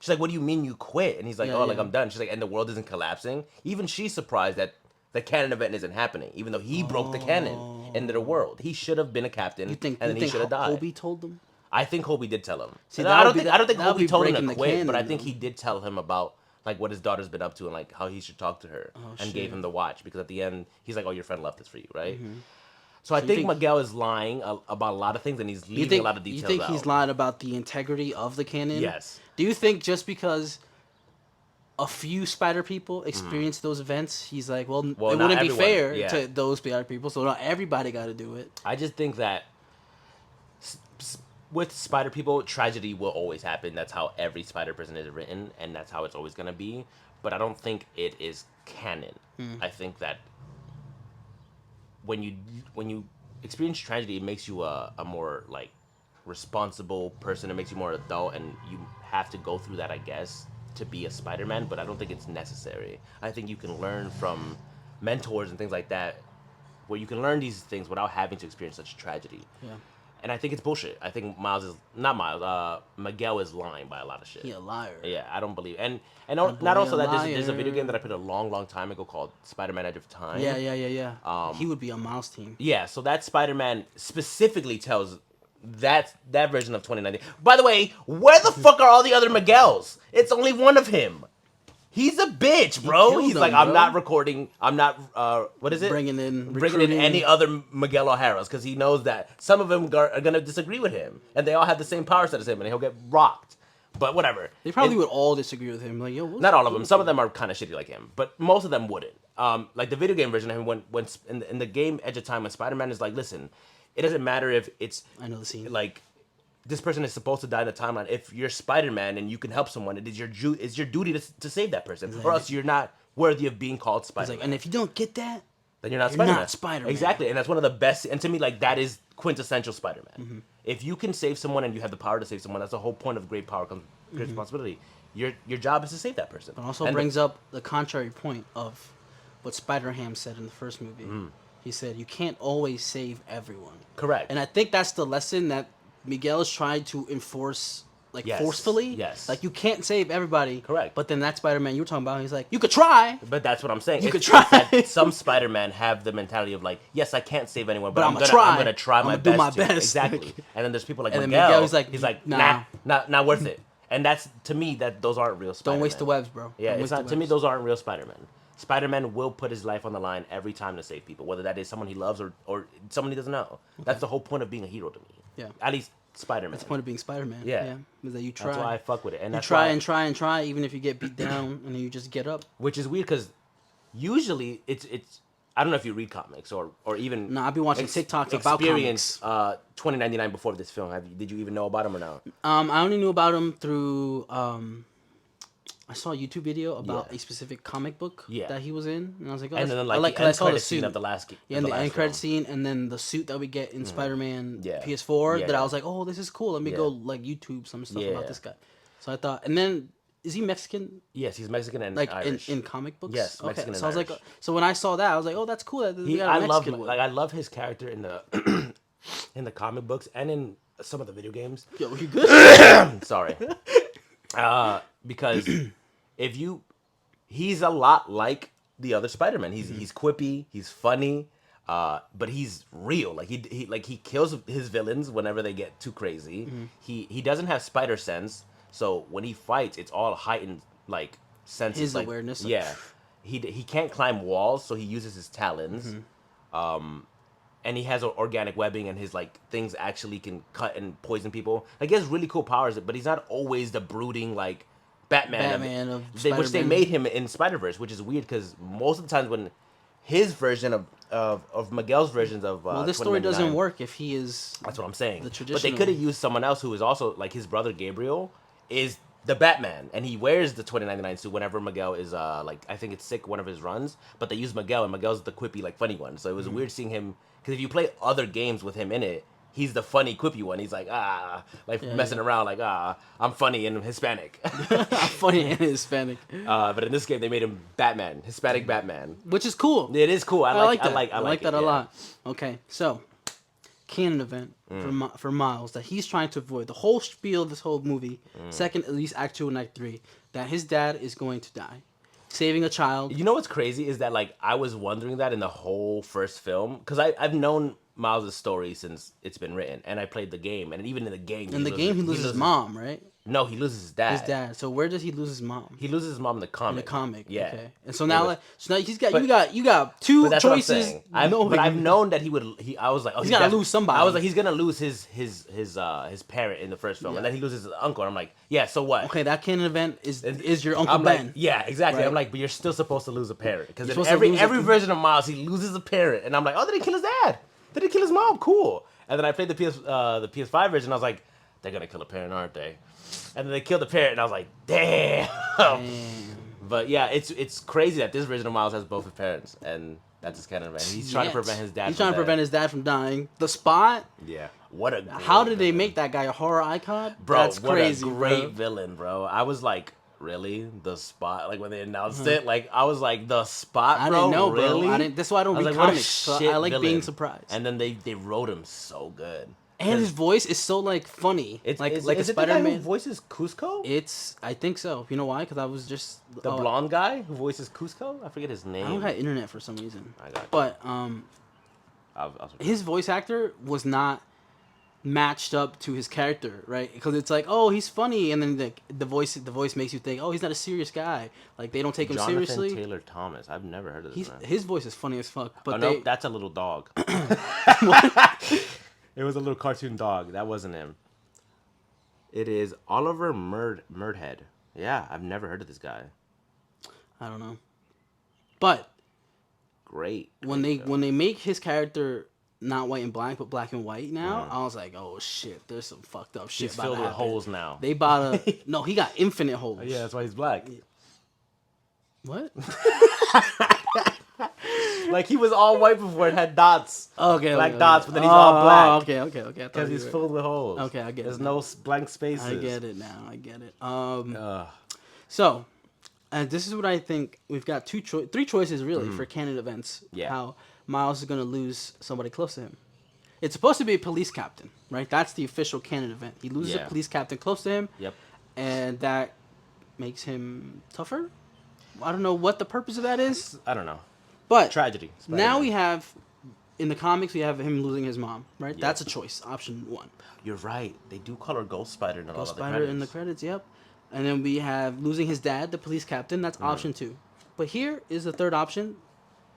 "What do you mean you quit?" And he's like, Yeah, "Oh, like yeah. I'm done." She's like, "And the world isn't collapsing." Even she's surprised that the canon event isn't happening, even though he broke the canon into the world. He should have been a captain, You think and then he should have died. Hobie told them? I think Hobie did tell him. See, No, that I would don't be think the- I don't think that would be Hobie told him breaking to the quit, but I canon, think though. he did tell him about like what his daughter's been up to and like how he should talk to her, and shit. gave him the watch because at the end he's like, "Oh, your friend left this for you, right?" So I you think think- Miguel is lying about a lot of things, and he's leaving a lot of details You think out. he's lied about the integrity of the canon? Yes. Do you think just because a few spider people experienced those events, he's like, well, it Well, not wouldn't be everyone, fair yeah. to those spider people, so not everybody got to do it. I just think that with spider people, tragedy will always happen. That's how every spider person is written, and that's how it's always gonna be. But I don't think it is canon. I think that when you experience tragedy, it makes you a more like responsible person. It makes you more adult, and you have to go through that, I guess, to be a Spider-Man. But I don't think it's necessary. I think you can learn from mentors and things like that, where you can learn these things without having to experience such tragedy. Yeah. And I think it's bullshit. I think Miguel is lying by a lot of shit. He a liar. Yeah, I don't believe. And boy not also a that there's a video liar. game that I played a long time ago called Spider-Man Edge of Time. Yeah. He would be on Miles' team. Yeah, so that Spider-Man specifically tells that version of 2019. By the way, where the fuck are all the other Miguels? It's only one of him. He's a bitch, bro. killed He's them, like, I'm bro. not recording. I'm not. What is it? Bringing in Bringing in any other Miguel O'Hara's because he knows that some of them are gonna disagree with him, and they all have the same power set as him, and he'll get rocked. But whatever. They probably And- would all disagree with him. Like, yo, what's Not all of them. Some of them are kind of shitty like him, but most of them wouldn't. Like the video game version of him, when in the game Edge of Time, when Spider-Man is like, listen, it doesn't matter if it's I know the scene. like this person is supposed to die in the timeline. If you're Spider-Man and you can help someone, it is your duty to save that person, or else you're not worthy of being called He's Spider-Man. like, and if you don't get that, Then you're not You're Spider-Man. not Spider-Man. Exactly, and that's one of the best. And to me, like that is quintessential Spider-Man. If you can save someone and you have the power to save someone, that's the whole point of great power comes great responsibility. Your job is to save that person. But also brings up the contrary point of what Spider-Ham said in the first movie. He said, you can't always save everyone. Correct. And I think that's the lesson that Miguel is trying to enforce, like, forcefully. Yes. Like, you can't save everybody. Correct. But then that Spider-Man you were talking about, he's like, you could try. But that's what I'm saying. You could try. Some Spider-Man have the mentality of like, yes, I can't save anyone, but I'm gonna try my best. Do my to. best. Exactly. And then there's people like and Miguel. Then he's like, nah, not worth it. And that's, to me, that those aren't real Spider-Man. Don't waste the webs, bro. Yeah, it's not, to me, those aren't real Spider-Man. Spider-Man will put his life on the line every time to save people, whether that is someone he loves or someone he doesn't know. Okay. That's the whole point of being a hero to me. Yeah. At least Spider-Man. That's the point of being Spider-Man. Yeah. Is that you try. That's why I fuck with it. And you that's try why, and try and try, even if you get beat down, and then you just get up. Which is weird, because usually it's I don't know if you read comics or even no, I've been watching TikToks about comics. 2099 before this film. Did you even know about him or no? I only knew about him through I saw a YouTube video about a specific comic book that he was in, and I was like, oh, and then I the end saw the credit suit scene of the last and the end credit scene, and then the suit that we get in Spider-Man PS4. Yeah, that I was like, oh, this is cool. Let me go like YouTube some stuff about this guy. So I thought, and then is he Mexican? Yes, he's Mexican and like Irish. in comic books. Yes, Mexican and so I was Irish. Like, so when I saw that, I was like, oh, that's cool. I love his character in the in the comic books and in some of the video games. Yo, you good? Sorry, because he's a lot like the other Spider-Man. He's quippy, he's funny, but he's real. Like he kills his villains whenever they get too crazy. He doesn't have spider sense. So when he fights, it's all heightened, like, senses. His like, awareness. Yeah. He can't climb walls, so he uses his talons. And he has organic webbing, and his, like, things actually can cut and poison people. Like, he has really cool powers, but he's not always the brooding, like, Batman of which they made him in Spider-Verse, which is weird, because most of the times when his version of Miguel's versions of well, this story doesn't work if he is. That's what I'm saying. The traditional. But they could have used someone else who is also, like, his brother Gabriel is the Batman, and he wears the 2099 suit whenever Miguel is like, I think it's sick one of his runs, but they use Miguel, and Miguel's the quippy, like, funny one. So it was weird seeing him, because if you play other games with him in it, he's the funny quippy one. He's like messing around, like, I'm funny and Hispanic. I'm funny and Hispanic. But in this game they made him Batman, Hispanic Batman, which is cool. It is cool. I like that a lot. Okay, so canon event for Miles that he's trying to avoid. The whole spiel of this whole movie, second, at least Act 2 and Act 3, that his dad is going to die. Saving a child. You know what's crazy is that, like, I was wondering that in the whole first film, because I've known Miles' story since it's been written, and I played the game, and even in the game... he loses his mom, right? No, he loses his dad. His dad. So where does he lose his mom? He loses his mom in the comic. In the comic, yeah. Okay. And so now, he's got you got two choices. But I've known that I was like, oh, he's gotta lose somebody. I was like, he's gonna lose his parent in the first film, and then he loses his uncle. And I'm like, yeah, so what? Okay, that canon event is your Uncle Ben. Like, yeah, exactly. Right? I'm like, but you're still supposed to lose a parent, because in every version of Miles, he loses a parent, and I'm like, oh, they didn't kill his dad. They didn't kill his mom. Cool. And then I played the PS5 version. I was like, they're gonna kill a parent, aren't they? And then they killed the parent, and I was like, damn. But yeah, it's crazy that this version of Miles has both his parents, and that's his canon event. He's trying to prevent his dad. He's trying to prevent his dad from dying. The Spot. Yeah. What a. How did they make that guy a horror icon? Bro, that's crazy. What a great villain, bro. I was like, really? The Spot? Like, when they announced it, like, I was like, the Spot, bro? I didn't know, really? bro. That's why I don't read comics. So I like being surprised. And then they wrote him so good. And his voice is so, like, funny. It's like is a it Spider-Man. the guy who voices Cusco? I think so. You know why? Because I was just the blonde guy who voices Cusco. I forget his name. I don't have internet for some reason. I got you. But his voice actor was not matched up to his character, right? Because it's like, oh, he's funny, and then the voice makes you think, oh, he's not a serious guy. Like, they don't take him seriously. Jonathan Taylor Thomas. I've never heard of this man. His voice is funny as fuck. But no, that's a little dog. It was a little cartoon dog. That wasn't him. It is Oliver Murdhead. Yeah, I've never heard of this guy. I don't know. But great when they make his character not white and black, but black and white now, I was like, oh shit, there's some fucked up shit. He's filled with holes now. They bought no, he got infinite holes. Yeah, that's why he's black. What? Like, he was all white before and had dots. Okay, Black dots, but then he's all black. Okay. Because he's filled with holes. Okay, I get There's it. no blank spaces. I get it now. I get it. So, and this is what I think. We've got three choices really for canon events. Yeah. How Miles is gonna lose somebody close to him. It's supposed to be a police captain, right? That's the official canon event. He loses a police captain close to him. Yep. And that makes him tougher. I don't know what the purpose of that is. I don't know. But tragedy. Spider-Man. Now we have, in the comics, we have him losing his mom, right? Yep. That's a choice. Option 1. You're right. They do call her Ghost Spider in a lot of the Spider credits. in the credits, yep. And then we have losing his dad, the police captain. That's option 2. But here is the third option.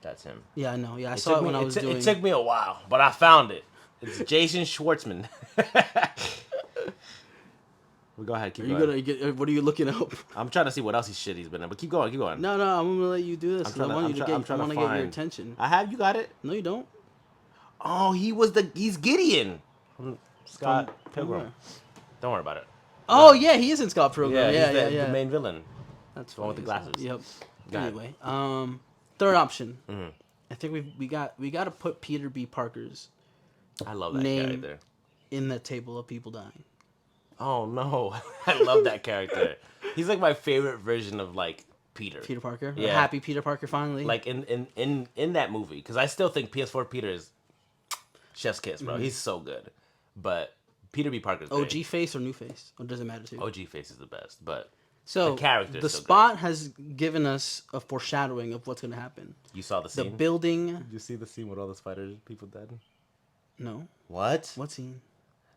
That's him. Yeah, I know. Yeah, I saw it when I was doing... It took me a while, but I found it. It's Jason Schwartzman. Well, go ahead, keep going. What are you looking up? I'm trying to see what else he's been in, but keep going. No, I'm going to let you do this. I want to get your attention. You got it? No, you don't. Oh, he's Gideon. Scott Pilgrim. Don't worry about it. Oh, yeah, he is in Scott Pilgrim. Yeah, he's the main villain. That's the one with the glasses. Yep. Anyway, third option. I think we got to put Peter B. Parker's name in the table of people dying. Oh no, I love that character. He's like my favorite version of like Peter. Peter Parker. Yeah. Happy Peter Parker finally. Like in that movie, because I still think PS4 Peter is chef's kiss, bro. He's so good. But Peter B. Parker's great. OG face or new face? Or does it matter to you? OG face is the best, but so the character. The spot has given us a foreshadowing of what's going to happen. You saw the scene. The building. Did you see the scene with all the spider people dead? No. What? What scene?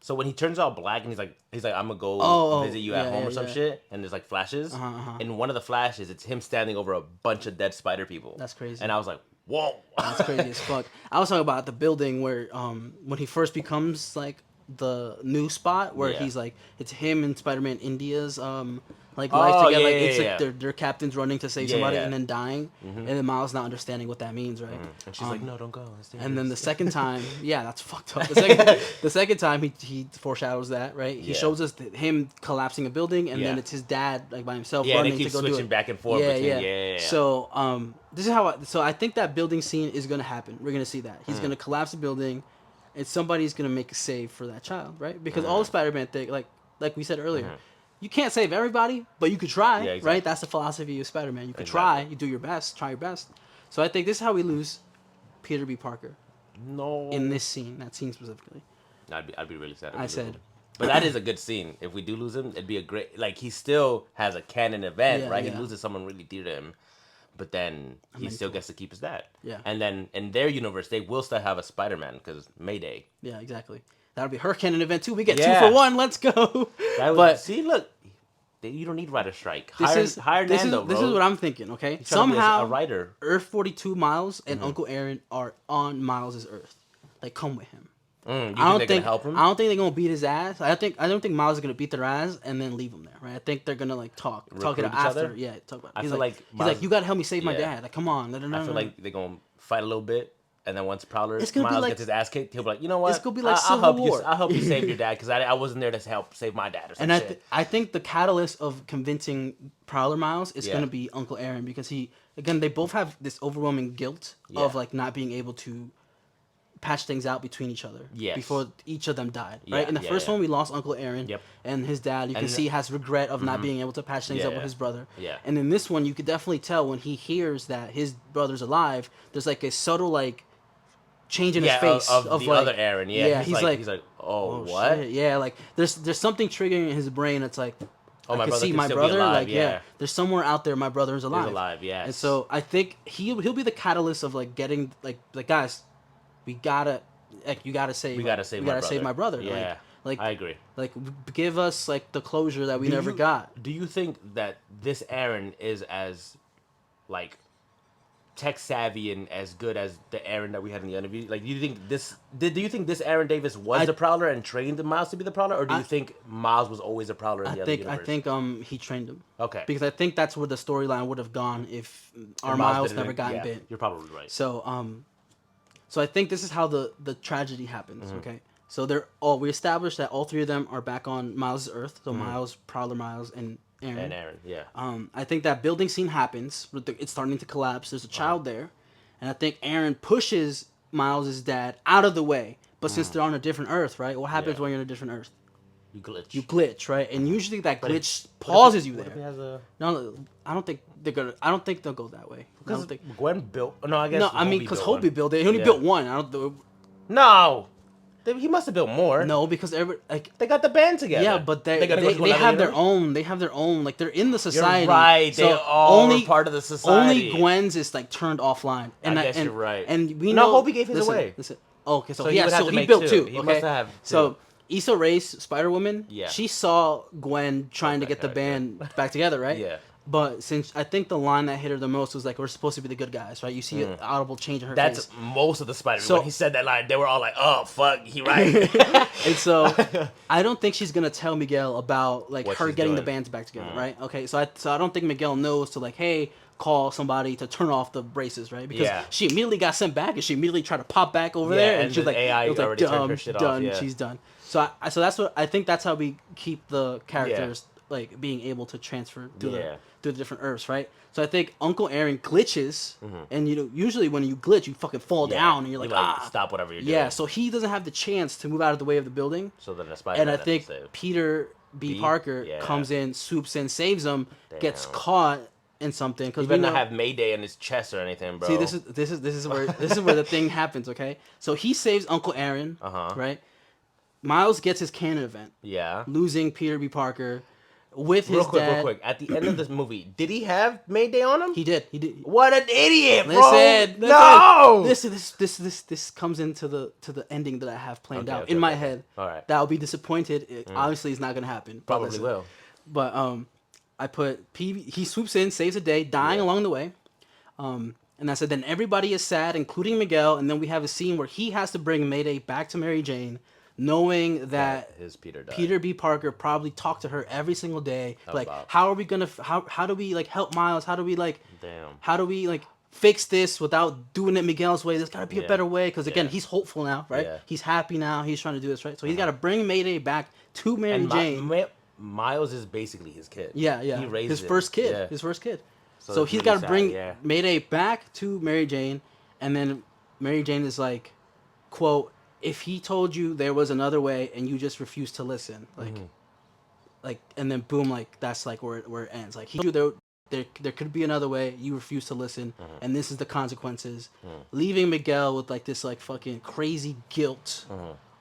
So when he turns all black and he's like I'm gonna go visit you at home or some shit, and there's like flashes. In one of the flashes, it's him standing over a bunch of dead spider people. That's crazy. And I was like, whoa. That's crazy as fuck. I was talking about the building where when he first becomes like the new spot where he's like it's him and Spider-Man India's life together. Like their captains running to save somebody and then dying, and then Miles not understanding what that means, right? And she's like, no, don't go. And then the second time, that's fucked up. The second time he foreshadows that, right? He shows us him collapsing a building, and then it's his dad like by himself running and they keep to go do it. switching back and forth. So this is how. So I think that building scene is gonna happen. We're gonna see that he's gonna collapse the building, and somebody's gonna make a save for that child, right? Because all the Spider-Man thing, like we said earlier. You can't save everybody, but you could try, right? That's the philosophy of Spider-Man. You could try, you do your best, try your best. So I think this is how we lose Peter B. Parker. No. In this scene, that scene specifically. I'd be really sad. But that is a good scene. If we do lose him, it'd be a great. Like he still has a canon event, right? He loses someone really dear to him, but then he still gets to keep his dad. Yeah. And then in their universe, they will still have a Spider-Man because Mayday. Yeah, exactly. That'll be her canon event too. We get 2 for 1. Let's go. See, look, you don't need writer strike. Hire Nando, bro. This is what I'm thinking. Okay, somehow a writer. Earth 42 Miles and Uncle Aaron are on Miles' Earth. Like, come with him. I don't think help him. I don't think they're gonna beat his ass. I don't think Miles is gonna beat their ass and then leave him there. Right? I think they're gonna like talk it out after. Other? Yeah, talk about. I He's feel like you gotta help me save my dad. Like, come on. I feel like they're gonna fight a little bit. And then once Prowler Miles gets his ass kicked, he'll be like, you know what? It's gonna be like Civil War. I'll help you save your dad because I wasn't there to help save my dad or something. And I think the catalyst of convincing Prowler Miles is gonna be Uncle Aaron because they both have this overwhelming guilt of like not being able to patch things out between each other before each of them died. Right? In the first one, we lost Uncle Aaron and his dad. You can see has regret of not being able to patch things up with his brother. Yeah. And in this one, you could definitely tell when he hears that his brother's alive. There's like a subtle like change in his face of the like, other Aaron. Yeah, he's like, oh what? Shit. Yeah, like there's something triggering in his brain. It's like I can see my brother. Alive, like there's somewhere out there my brother is alive. He's alive, yes. And so I think he'll be the catalyst of like getting like guys, you gotta save my brother. Yeah, like I agree. Like give us like the closure that we never got. Do you think that this Aaron is as like tech savvy and as good as the Aaron that we had in the interview? Like, do you think this Aaron Davis was the Prowler and trained Miles to be the Prowler, or do you think Miles was always a Prowler in the other universe? I think he trained him. Okay. Because I think that's where the storyline would have gone if our Miles never gotten bit. You're probably right. So so I think this is how the tragedy happens. Okay. So we established that all 3 of them are back on Miles' Earth. So Miles, Prowler Miles, and Aaron. Yeah. I think that building scene happens. It's starting to collapse. There's a child there, And I think Aaron pushes Miles' dad out of the way. But since they're on a different Earth, right? What happens when you're on a different Earth? You glitch. You glitch, right? And usually that But glitch pauses you what if he there. has a... No, I don't think they're gonna. I don't think they'll go that way. I Because don't think. Gwen built... No, I guess No, I mean because Hobie built it. He only built one. I don't. No! He must have built more. No, because they got the band together. Yeah, but they have their own. They have their own. Like they're in the society. You're right. So they all are part of the society. Only Gwen's is like turned offline. And I guess you're right. And we know. No, Hobie gave his away. Listen. Oh, okay, so he built two. He Okay? must have. So Issa Rae's Spider Woman. Yeah. She saw Gwen trying to get the band back together, right? Yeah. But since I think the line that hit her the most was like, "We're supposed to be the good guys," right? You see an audible change in her face. That's most of the Spider-Man. So- When he said that line, they were all like, "Oh fuck, he right." And so I don't think she's gonna tell Miguel about like What her she's getting the doing. bands back together, right? Okay, so I don't think Miguel knows to like, hey, call somebody to turn off the braces, right? Because she immediately got sent back and she immediately tried to pop back over there, and and she's the like, AI it was like, already turned her shit off, done, yeah. she's done. So so that's what I think. That's how we keep the characters like being able to transfer to the different Earths, right? So I think Uncle Aaron glitches, and usually when you glitch, you fucking fall down, and you're like, stop whatever you're doing. Yeah, so he doesn't have the chance to move out of the way of the building. So then the Spider-Man. And I think Peter B. Parker comes in, swoops in, saves him, gets caught in something. He better not have Mayday in his chest or anything, bro. See, this is where the thing happens. Okay, so he saves Uncle Aaron, right? Miles gets his canon event, losing Peter B. Parker with his dad. Real quick. At the end of this movie, did he have Mayday on him? He did. What an idiot, bro! Listen, no. This comes into the ending that I have planned out in my head. All right. That I'll be disappointed. Obviously, it's not gonna happen. Probably will. But I put he swoops in, saves the day, dying along the way. And I said then everybody is sad, including Miguel, and then we have a scene where he has to bring Mayday back to Mary Jane, knowing that his Peter B. Parker probably talked to her every single day. Like, how are we gonna how do we like help Miles? How do we like how do we like fix this without doing it Miguel's way? There's gotta be a better way, because again he's hopeful now, right? He's happy now. He's trying to do this, right? So he's got to bring Mayday back to Mary Jane. Miles is basically his kid. Yeah. He raised his first kid. His first kid. So he's really got to bring sad, Mayday back to Mary Jane, and then Mary Jane is like, quote, if he told you there was another way and you just refused to listen, like, and then boom, like that's like where it ends. Like he told you there could be another way, you refuse to listen, and this is the consequences. Leaving Miguel with like this like fucking crazy guilt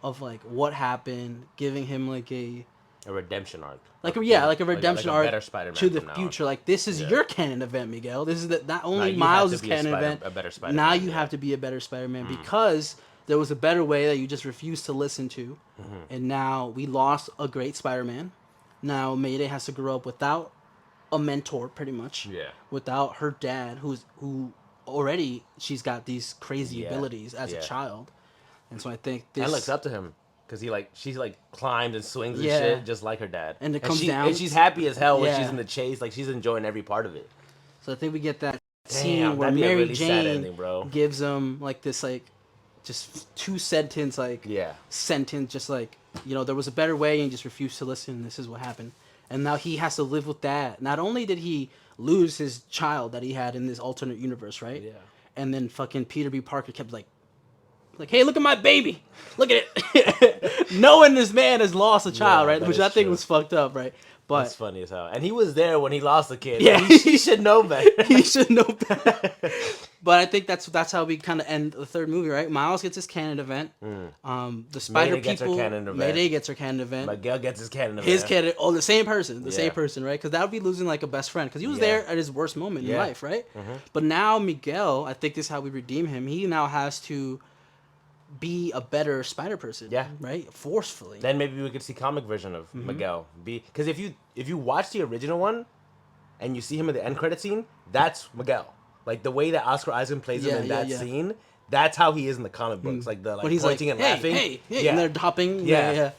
of like what happened, giving him like a redemption arc. Like a redemption arc better Spider-Man to the future. Like this is your canon event, Miguel. This is not only Miles' canon event. A better Spider-Man. Now you have to be a better Spider-Man because there was a better way that you just refused to listen to, and now we lost a great Spider-Man. Now Mayday has to grow up without a mentor, pretty much. Yeah. Without her dad, who already she's got these crazy abilities as a child, and so I think this. And looks up to him. Because she's like climbed and swings and shit just like her dad. And it comes down. And she's happy as hell when she's in the chase. Like she's enjoying every part of it. So I think we get that scene where Mary really Jane ending, gives him like this like just two sentence sentence just like, there was a better way and you just refused to listen, and this is what happened. And now he has to live with that. Not only did he lose his child that he had in this alternate universe, right? Yeah. And then fucking Peter B. Parker kept like, hey, look at my baby. Look at it. Knowing this man has lost a child, right? Which I think was fucked up, right? But that's funny as hell. And he was there when he lost the kid. Yeah. He should know better. He should know better. But I think that's how we kind of end the third movie, right? Miles gets his canon event. The Spider people. Mayday gets her canon event. Miguel gets his canon event. His canon. Oh, the same person. Same person, right? Because that would be losing like a best friend. Because he was there at his worst moment in life, right? But now Miguel, I think this is how we redeem him. He now has to be a better Spider person, right? Forcefully. Then maybe we could see comic version of Miguel. Because if you watch the original one, and you see him in the end credit scene, that's Miguel. Like the way that Oscar Isaac plays him in that scene, that's how he is in the comic books. Like the when he's pointing like, and laughing, and they're hopping.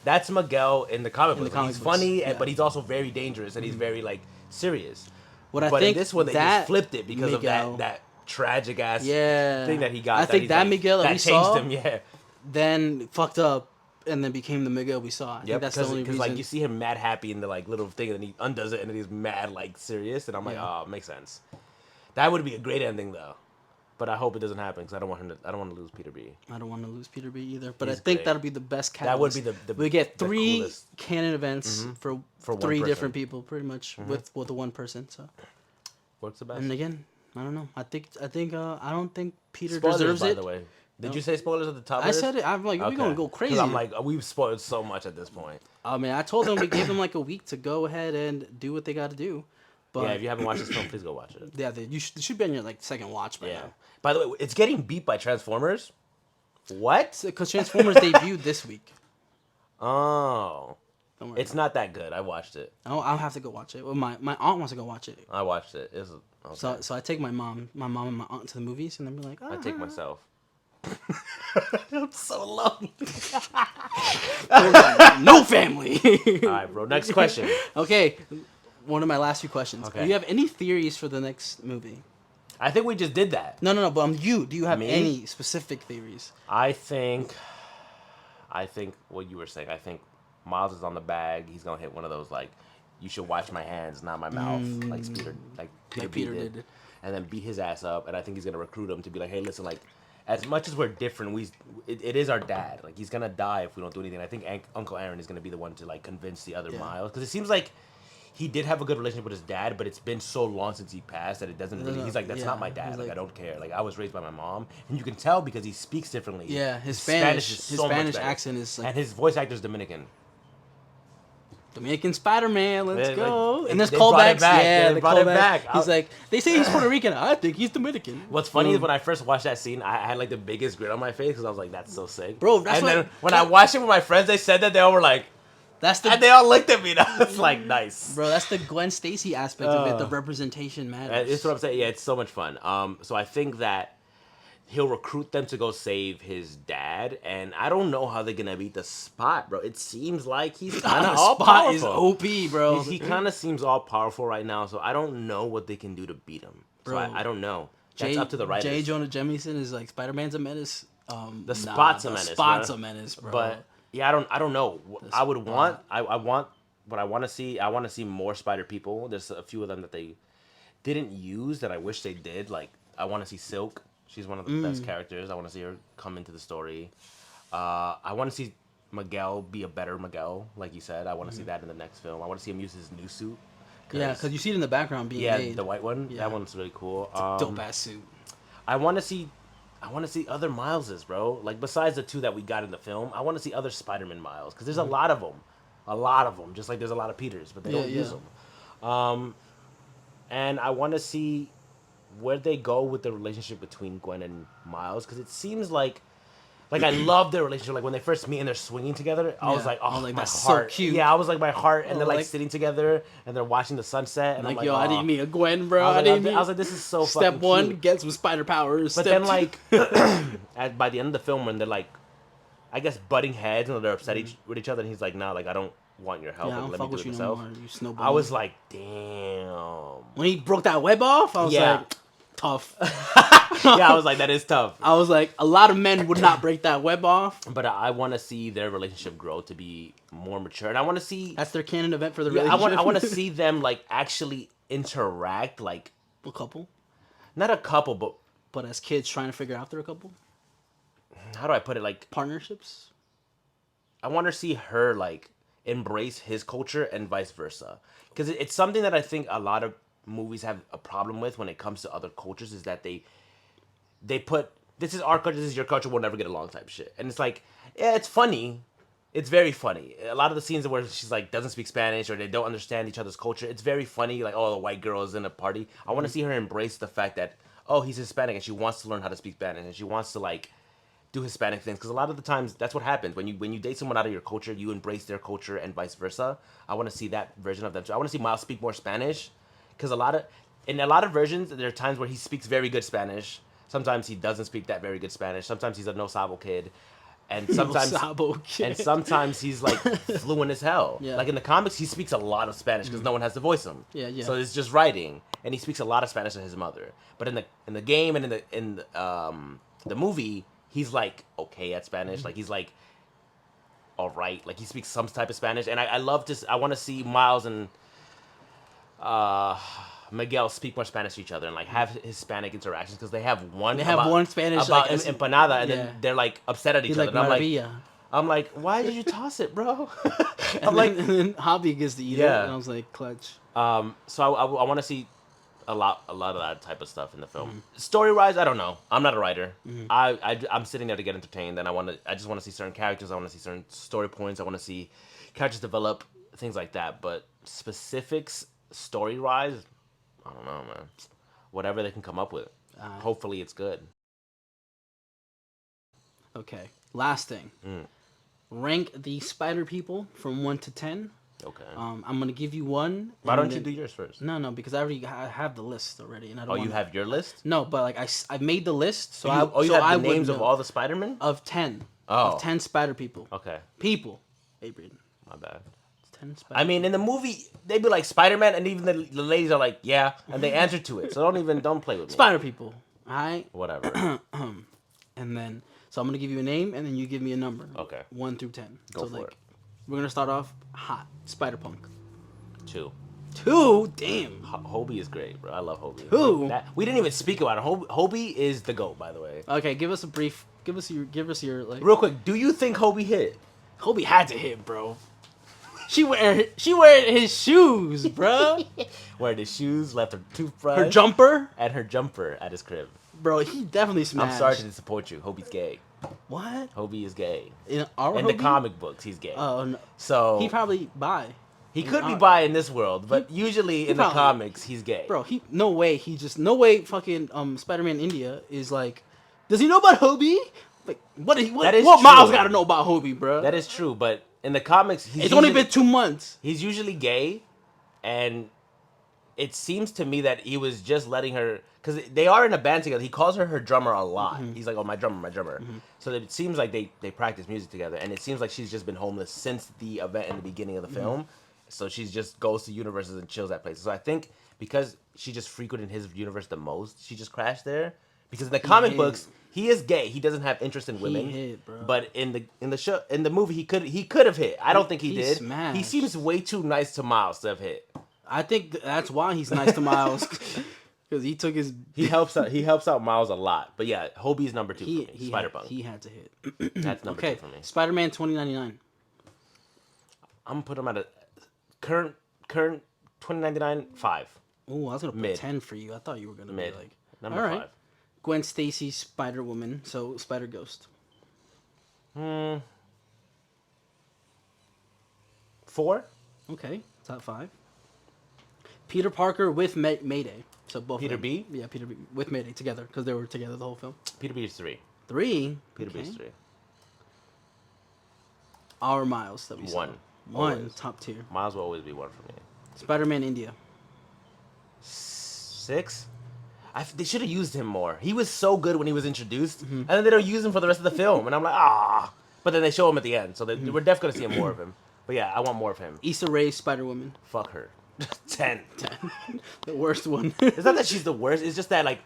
That's Miguel in the comic books. He's funny, but he's also very dangerous, and he's very like serious. But I think in this one, they just flipped it because Miguel, of that tragic ass thing that he got. I think that Miguel that we saw him, then fucked up and then became the Miguel we saw. I think that's the only reason. Because like you see him mad happy in the like little thing, and then he undoes it, and then he's mad like serious, and I'm like, oh, it makes sense. That would be a great ending though. but I hope it doesn't happen because I don't want him to. I don't want to lose Peter B. I don't want to lose Peter B either, but He's I think great. that'll be the best That would catalyst. be we get the 3 coolest. canon events for one 3 person. different people, pretty much with the one person. So, Works the best. and again, I don't know. I don't think Peter Spoilers, deserves by it. the way. Did you say spoilers at the top? I said it. I'm like, we're gonna go crazy. I'm like, we've spoiled so much at this point. I mean, I told them we gave them like a week to go ahead and do what they got to do. But Yeah, if you haven't watched this film, please go watch it. yeah, you should be on your like second watch by now. By the way, it's getting beat by Transformers. What? Because Transformers debuted this week. Oh. Don't worry. It's not that good. I watched it. I'll have to go watch it. Well, my aunt wants to go watch it. I watched it. Okay. So I take my mom and my aunt to the movies, and then be like, I take myself. I'm so lonely. No family. All right, bro. Next question. Okay, one of my last few questions. Okay. Do you have any theories for the next movie? I think we just did that. No. But you. Do you have Me? any specific theories? I think what you were saying. I think Miles is on the bag. He's gonna hit one of those like, you should watch my hands, not my mouth, like Peter did, and then beat his ass up. And I think he's gonna recruit him to be like, hey, listen, like, as much as we're different, it is our dad. Like, he's gonna die if we don't do anything. I think Uncle Aaron is gonna be the one to like convince the other Miles, because it seems like he did have a good relationship with his dad, but it's been so long since he passed that it doesn't really. He's like, that's not my dad. Like, I don't care. Like, I was raised by my mom, and you can tell because he speaks differently. Yeah, his Spanish is so much Spanish better. accent is like, and his voice actor is Dominican. Dominican Spider-Man, let's Like, go. And there's they brought it callbacks. back. Yeah, They the brought it callback. back. He's like, they say he's Puerto Rican. I think he's Dominican. What's funny is when I first watched that scene, I had like the biggest grin on my face because I was like, "That's so sick, Bro, that's and what- then when I watched it with my friends, they said that they all were like, and they all looked at me. And I was like, "Nice." Bro, that's the Gwen Stacy aspect of it. The representation matters. That's what I'm saying. Yeah, it's so much fun. So I think that he'll recruit them to go save his dad, and I don't know how they're gonna beat the Spot, bro. It seems like he's kind of all Spot powerful. is OP, bro. He kind of seems all powerful right now, so I don't know what they can do to beat him. So Bro, I don't know. That's up to the writers. J. Jonah Jameson is like, Spider-Man's a menace. The Spot's a menace. Spot's bro. a menace, bro. But yeah, I don't know. I want what I want to see. I want to see more Spider people. There's a few of them that they didn't use that I wish they did. Like, I want to see Silk. She's one of the best characters. I want to see her come into the story. I want to see Miguel be a better Miguel, like you said. I want to see that in the next film. I want to see him use his new suit. yeah, because you see it in the background being made. The white one. Yeah. That one's really cool. Dope ass suit. I want to see other Mileses, bro. Like, besides the 2 that we got in the film, I want to see other Spider-Man Miles, because there's a lot of them. Just like there's a lot of Peters, but they don't use them. And I want to see where they go with the relationship between Gwen and Miles, because it seems like I love their relationship. Like, when they first meet and they're swinging together, I was like, oh, like, my that's heart. so cute. Yeah, I was like, my heart, and they're like like- sitting together and they're watching the sunset, and Like, I'm like, yo, I "Aw." didn't meet a Gwen, bro. I I was like, this is so Step fucking 1, cute. get some spider powers. But Step then, 2. like, by the end of the film, when they're like, I guess, butting heads and they're upset with each other, and he's like, no, like, I don't want your help. yeah, I Like, don't let me fuck do with it you no myself. more. You snowball. I was like, damn. When he broke that web off, I was Yeah. like, tough. Yeah, I was like, that is tough. I was like, a lot of men would not break that web off. But I want to see their relationship grow to be more mature, and I want to see. That's their canon event for the Yeah, relationship. I want to see them like actually interact, like a couple, not a couple, but as kids trying to figure out they're a couple. how do I put it? Like, Partnerships. I want to see her like embrace his culture and vice versa, because it's something that I think a lot of movies have a problem with when it comes to other cultures, is that they put, this is our culture, this is your culture, we'll never get along type shit. And it's like, yeah, it's funny. It's very funny. A lot of the scenes where she's like doesn't speak Spanish or they don't understand each other's culture, it's very funny. Like, oh, the white girl is in a party. I want to see her embrace the fact that, oh, he's Hispanic, and she wants to learn how to speak Spanish, and she wants to like do Hispanic things, because a lot of the times that's what happens when you date someone out of your culture, you embrace their culture and vice versa. I want to see that version of them. So I want to see Miles speak more Spanish, because in a lot of versions there are times where he speaks very good Spanish. Sometimes he doesn't speak that very good Spanish. Sometimes he's a no sabo kid, and sometimes he's like fluent as hell. Yeah. Like in the comics, he speaks a lot of Spanish because no one has to voice him. Yeah, yeah. So it's just writing, and he speaks a lot of Spanish to his mother. But in the game and in the movie, he's like okay at Spanish. Like he's like all right. Like he speaks some type of Spanish, and I love this. I want to see Miles and Miguel speak more Spanish to each other and like have Hispanic interactions because they have one. They have one Spanish about like, empanada, and yeah. then they're like upset at each He's other. like And maravilla. I'm like, why did you toss it, bro? And then Hobby gets to eat it, Yeah. and I was like, clutch. So I want to see a lot of that type of stuff in the film. Story wise, I don't know. I'm not a writer. I'm sitting there to get entertained, and I just want to see certain characters. I want to see certain story points. I want to see characters develop, things like that. But specifics, story wise, I don't know, man. Whatever they can come up with. Hopefully, it's good. Okay. Last thing. Rank the spider people from 1 to 10. Okay. I'm gonna give you one. Why don't you do yours first? No, because I have the list already, and I don't. You have your list? No, but like I made the list, so you so have the names of all the Spider-Men? Of 10. Oh. Of 10 spider people. Okay. People. Hey, Braden. My bad. 10 spider. I mean, in the movie, they'd be like Spider-Man, and even the ladies are like, yeah, and they answer to it. So don't play with me. Spider people. All right. Whatever. And then, so I'm gonna give you a name, and then you give me a number. Okay. 1 through 10. Go for it. We're gonna start off hot. Spider-Punk. 2. 2? Damn. Hobie is great, bro. I love Hobie. 2? We didn't even speak about it. Hobie is the GOAT, by the way. Okay, give us a brief. Give us your like. Real quick, do you think Hobie hit? Hobie had to hit, bro. She wearing his shoes, bro. Wearing his shoes, left her toothbrush, Her jumper, and her jumper at his crib. bro. He definitely smashed. I'm sorry to disappoint you. Hobie's gay. What? Hobie is gay. In the Hobie? comic books, he's gay. Oh no. So He probably bi. he could be bi in this world, but usually in the probably- comics, he's gay. Bro, no way fucking Spider-Man India is like, does he know about Hobie? Like, what That is what Miles true. gotta know about Hobie, bro? That is true, but in the comics, It's only been 2 months. He's usually gay, and it seems to me that he was just letting her, because they are in a band together. He calls her drummer a lot. He's like, oh, my drummer, my drummer. So it seems like they practice music together, and it seems like she's just been homeless since the event in the beginning of the film. So she just goes to universes and chills at places. So I think because she just frequented his universe the most, she just crashed there. Because in the comic books, he is gay. He doesn't have interest in women. He hit, bro. But in the movie, he could have hit. I don't think he did. smashed. He seems way too nice to Miles to have hit. I think that's why he's nice to Miles, because he took his. He helps out Miles a lot. But yeah, Hobie's number 2 for me. Spider-Punk. He had to hit. That's number 2 for me. Spider-Man 2099. I'm gonna put him at a current 2099 5. Oh, I was gonna put Mid. 10 for you. I thought you were gonna Mid. be like Number all right. 5. Gwen Stacy, Spider Woman, so Spider Ghost. 4. Okay, top 5. Peter Parker with Mayday, so both. Peter of them. B? Yeah, Peter B with Mayday together because they were together the whole film. Peter B is 3. 3. Peter okay. B is 3. Our Miles that we saw. 1. 1 Always. top tier. Miles will always be 1 for me. Spider-Man India. 6. They should have used him more. He was so good when he was introduced, and then they don't use him for the rest of the film. And I'm like, ah. But then they show him at the end, so we're definitely gonna see more of him. But yeah, I want more of him. Issa Rae, Spider Woman. Fuck her. 10. The worst one. It's not that she's the worst. It's just that like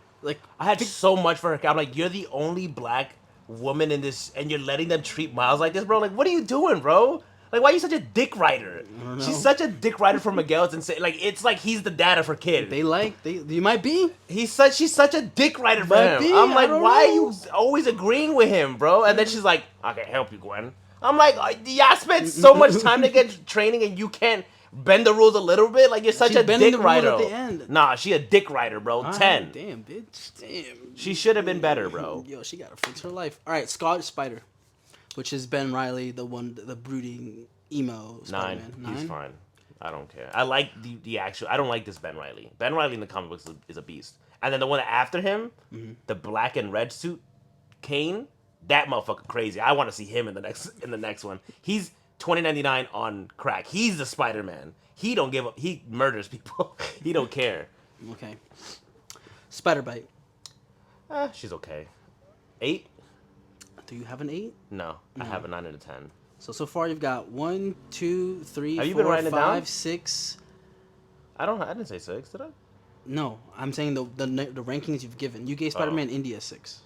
I had so much for her. I'm like, you're the only black woman in this, and you're letting them treat Miles like this, bro. Like, what are you doing, bro? Like, why are you such a dick writer? She's such a dick writer for Miguel. It's insane. Like, it's like he's the dad of her kid. You might be. She's such a dick writer for Might him. be, I'm like, I don't why know. are you always agreeing with him, bro? And then she's like, I can help you, Gwen. I'm like, y'all spent so much time to get training, and you can't bend the rules a little bit. Like, you're such She's a bending dick the rules writer. at the end. Nah, she a dick writer, bro. All 10. right, damn, bitch. Damn. She should have been better, bro. Yo, she got to fix her life. All right, Scarlet Spider, which is Ben Reilly, the brooding emo 9. Spider-Man. 9. He's fine. I don't care. I like the actual. I don't like this Ben Reilly. Ben Reilly in the comic books is a beast. And then the one after him, the black and red suit, Kane. That motherfucker crazy. I want to see him in the next one. He's 2099 on crack. He's the Spider-Man. He don't give up. He murders people. He don't care. Okay. Spider Bite. She's okay. 8? Do you have an 8? No, I have a 9 and a 10. So far you've got 1, 2, 3, Have you been 4, writing it down? 5, 6. I didn't say 6, did I? No, I'm saying the rankings you've given. You gave Spider-Man India 6.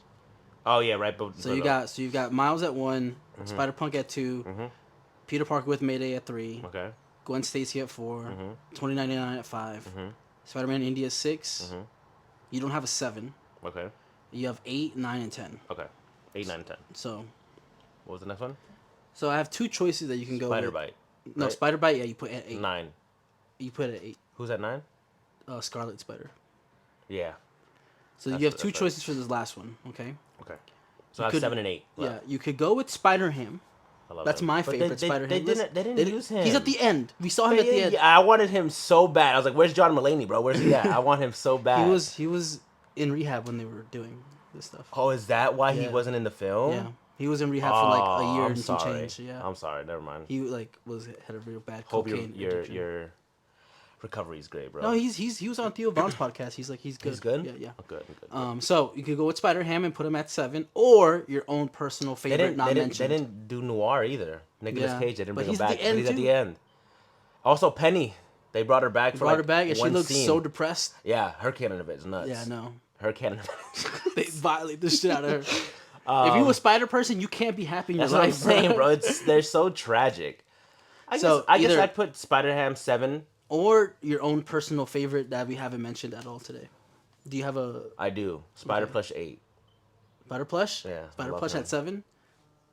Oh yeah, right. But You've got Miles at 1, Spider-Punk at 2, Peter Parker with Mayday at 3, okay. Gwen Stacy at 4, 2099 at 5, Spider-Man India 6. Mm-hmm. You don't have a 7. Okay. You have 8, 9, and 10. Okay. 8, 9, 10. So What was the next one? I have 2 choices that you can go Spider with. Bite. No, right? Spider Bite. Yeah, you put at 8. 9. You put it at 8. Who's at 9? Scarlet Spider. Yeah. So you have 2 choices for this last one. Okay. Okay. So I have 7 and 8. Yeah, you could go with Spider-Ham. I love That's him. my But favorite Spider-Ham. They didn't use him. He's at the end. We saw him at the end. Yeah, I wanted him so bad. I was like, "Where's John Mulaney, bro? Where's he at? I want him so bad." He was in rehab when they were doing this stuff. Oh, is that why he wasn't in the film? Yeah, he was in rehab for like a year I'm and some sorry. change. Yeah, I'm sorry. Never mind. he like had a real bad Hope cocaine your addiction. recovery is great, bro. No, he was on Theo Vaughn's podcast. He's good. He's good. Yeah, yeah. Oh, good. So you could go with Spider-Ham and put him at 7, or your own personal They favorite didn't. not They mentioned. didn't do Noir either. Nicolas Yeah. Cage. They didn't But bring him he's at back. the end, But he's at too. the end. Also, Penny. They brought her back for Brought like her back, and she one looks scene. so depressed. Yeah, her canon of it is nuts. Yeah, no, Her canon. they violate the shit out of her. If you a spider person, you can't be happy in your That's what I'm life. saying, bro. They're so tragic. I guess either- I'd put Spider-Ham 7. Or your own personal favorite that we haven't mentioned at all today. Do you have a I do. Spider Plush 8. Spider Plush? Yeah, I Spider love Plush him. at 7.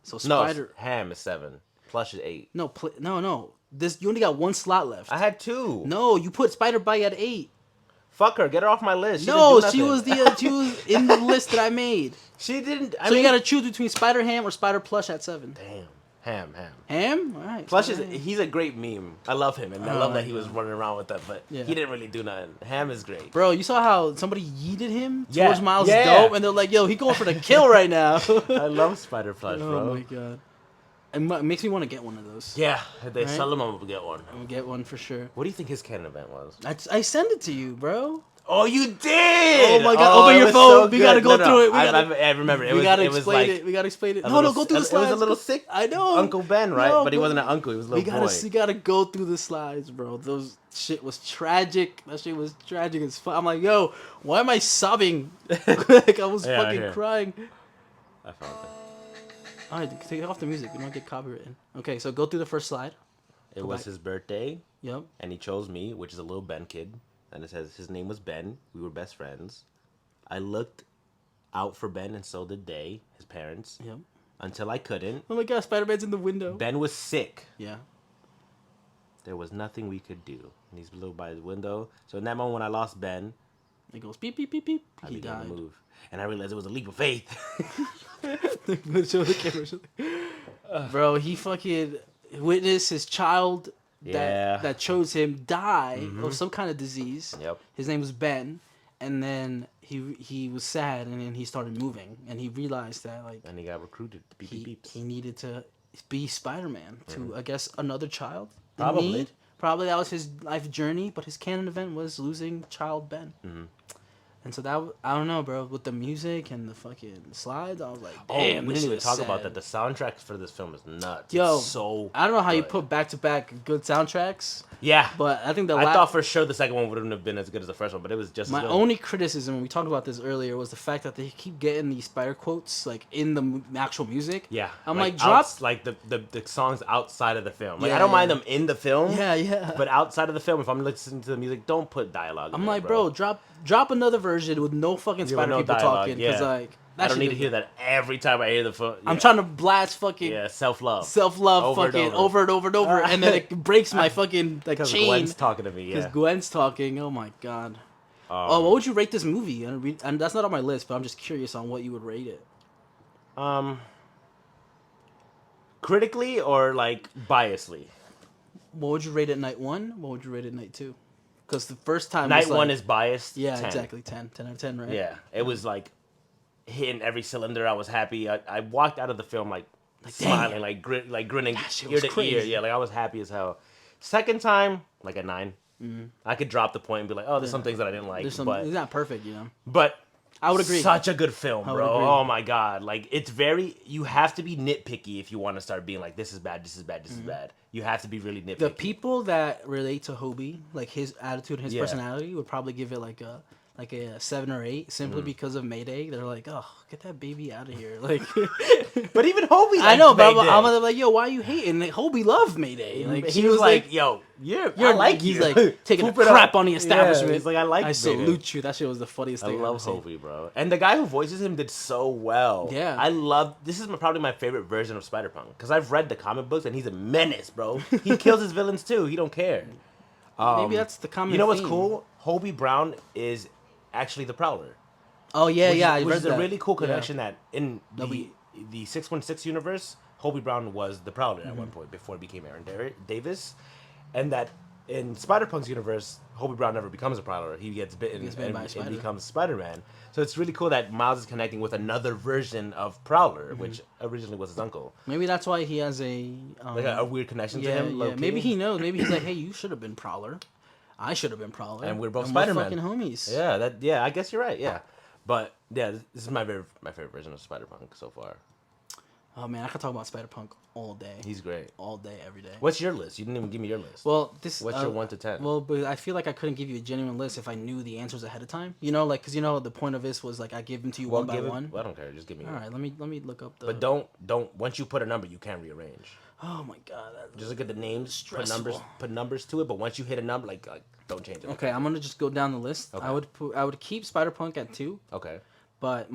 So No, Spider. Ham is 7. Plush is 8. No. This you only got 1 slot left. I had 2. No, you put Spider Bite at 8. Fuck her. Get her off my list. No, she she was in the list that I made. She didn't. So you gotta choose between Spider Ham or Spider Plush at 7. Damn. Ham. Ham? All right. Plush Spider-Ham. he's a great meme. I love him, and I love that he was running around with that, but Yeah. he didn't really do nothing. Ham is great. Bro, you saw how somebody yeeted him Yeah. towards Miles' Yeah. dope, and they're like, "Yo, he going for the kill right now." I love Spider Plush, bro. Oh my god. It makes me want to get one of those. Yeah, if they Right? sell them, I'm gonna get one. I'm gonna get one for sure. What do you think his canon event was? I send it to you, bro. Oh, you did! Oh my god! Open it your was phone. so we good. gotta go No, through it. I remember. It we was, gotta it was explain like it. We gotta explain it. a No, little go through the it slides. was a little sick. I know. Uncle Ben, right? No, but he wasn't an uncle. He was a little boy. We gotta go through the slides, bro. Those shit was tragic. That shit was tragic as fuck. I'm like, yo, why am I sobbing? Like I was Yeah, fucking here. crying. I found it. All right, take off the music. We don't get copywritten. Okay, so go through the first slide. It Go was back. his birthday, Yep. and he chose me, which is a little Ben kid. And it says his name was Ben. We were best friends. I looked out for Ben, and so did they, his parents, Yep. until I couldn't. Oh my god, Spider-Man's in the window. Ben was sick. Yeah. There was nothing we could do. And he's little by the window. So in that moment when I lost Ben, It goes beep beep beep beep. I He began died. to move. And I realized it was a leap of faith. Show the camera. Bro, he fucking witnessed his child Yeah. that chose him die of some kind of disease. Yep. His name was Ben, and then he was sad, and then he started moving, and he realized that like And he got recruited. Beep, beep, beeps. he needed to be Spider-Man to I guess another child in Probably. need. Probably that was his life journey, but his canon event was losing child Ben. And so I don't know, bro. With the music and the fucking slides, I was like, damn. We this didn't even shit talk is about sad. that. The soundtrack for this film is nuts. Yo, It's so I don't know how you good. put back to back good soundtracks, Yeah. but I think the I thought for sure the second one wouldn't have been as good as the first one, but it was just my as good. only criticism, and we talked about this earlier, was the fact that they keep getting these spider quotes like in the actual music. Yeah. I'm like drop. like the songs outside of the film. Like Yeah, I don't mind yeah. them in the film. Yeah. But outside of the film, if I'm listening to the music, don't put dialogue. I'm in like, it, bro, drop another version with no fucking Yeah, with spider no people dialogue, talking, because yeah. like that I don't shit need to is- hear that every time I hear the phone. I'm trying to blast fucking Yeah, self-love. self-love Over and fucking over. over and over, and then it breaks my fucking like Because chain Gwen's talking to me, because yeah. Gwen's talking. Oh my god. Oh, what would you rate this movie? And that's not on my list, but I'm just curious on what you would rate it. Critically or like biasly? What would you rate it night 1? What would you rate it night 2? Because the first time Night was like, 1 is biased. yeah, 10. exactly 10 out of 10, right? Yeah, it was like hitting every cylinder. I was happy. I walked out of the film like smiling, like grinning That shit ear was to ear. crazy. Yeah, like I was happy as hell. Second time, like a 9. I could drop the point and be like, oh, there's some things that I didn't like, There's some. but It's not perfect, you know. but I would agree. Such a good film, I would bro. agree. Oh my god, like it's very. You have to be nitpicky if you want to start being like, this is bad, this is bad, this is bad. You have to be really nitpicky. The people that relate to Hobie, like his attitude and his Yeah. personality, would probably give it like a like a 7 or 8 simply because of Mayday. They're like, oh, get that baby out of here. Like, but even Hobie, I know, but Mayday. I'm like, yo, why are you hating? Like, Hobie loved Mayday. Like, he was like, yo, I like he's you. like taking a crap on the establishment. Yeah, he's like, I like. I salute you. That shit was the funniest thing. I love Hobie, bro. And the guy who voices him did so well. Yeah, I love. This is probably my favorite version of Spider-Punk because I've read the comic books and he's a menace, bro. He kills his villains too. He don't care. Maybe that's the common. You know what's theme. cool? Hobie Brown is actually the Prowler. Oh yeah, which is a that. really cool connection that in the 616 universe, Hobie Brown was the Prowler at one point before he became Aaron Davis, and that in Spider-Punk's universe, Hobie Brown never becomes a Prowler. He gets bitten and becomes Spider-Man. So it's really cool that Miles is connecting with another version of Prowler, which originally was his uncle. Maybe that's why he has a weird connection to him. Yeah. Maybe he knows. Maybe he's like, hey, you should have been Prowler. I should have been Prowler. And we're both Spider-Man. We're fucking homies. Yeah, I guess you're right. Yeah. But yeah, this is my favorite version of Spider-Punk so far. Oh man, I could talk about Spider-Punk all day. He's great. All day, every day. What's your list? You didn't even give me your list. Well, what's your 1 to 10? Well, but I feel like I couldn't give you a genuine list if I knew the answers ahead of time. You know, like because you know the point of this was like I give them to you one by one. Well, I don't care. Just give me. All right, let me look up the. But don't once you put a number, you can't rearrange. Oh my god. Just look at the names, stressful. put numbers to it. But once you hit a number, like don't change it. Okay, I'm gonna just go down the list. Okay. I would keep Spider-Punk at 2. Okay. But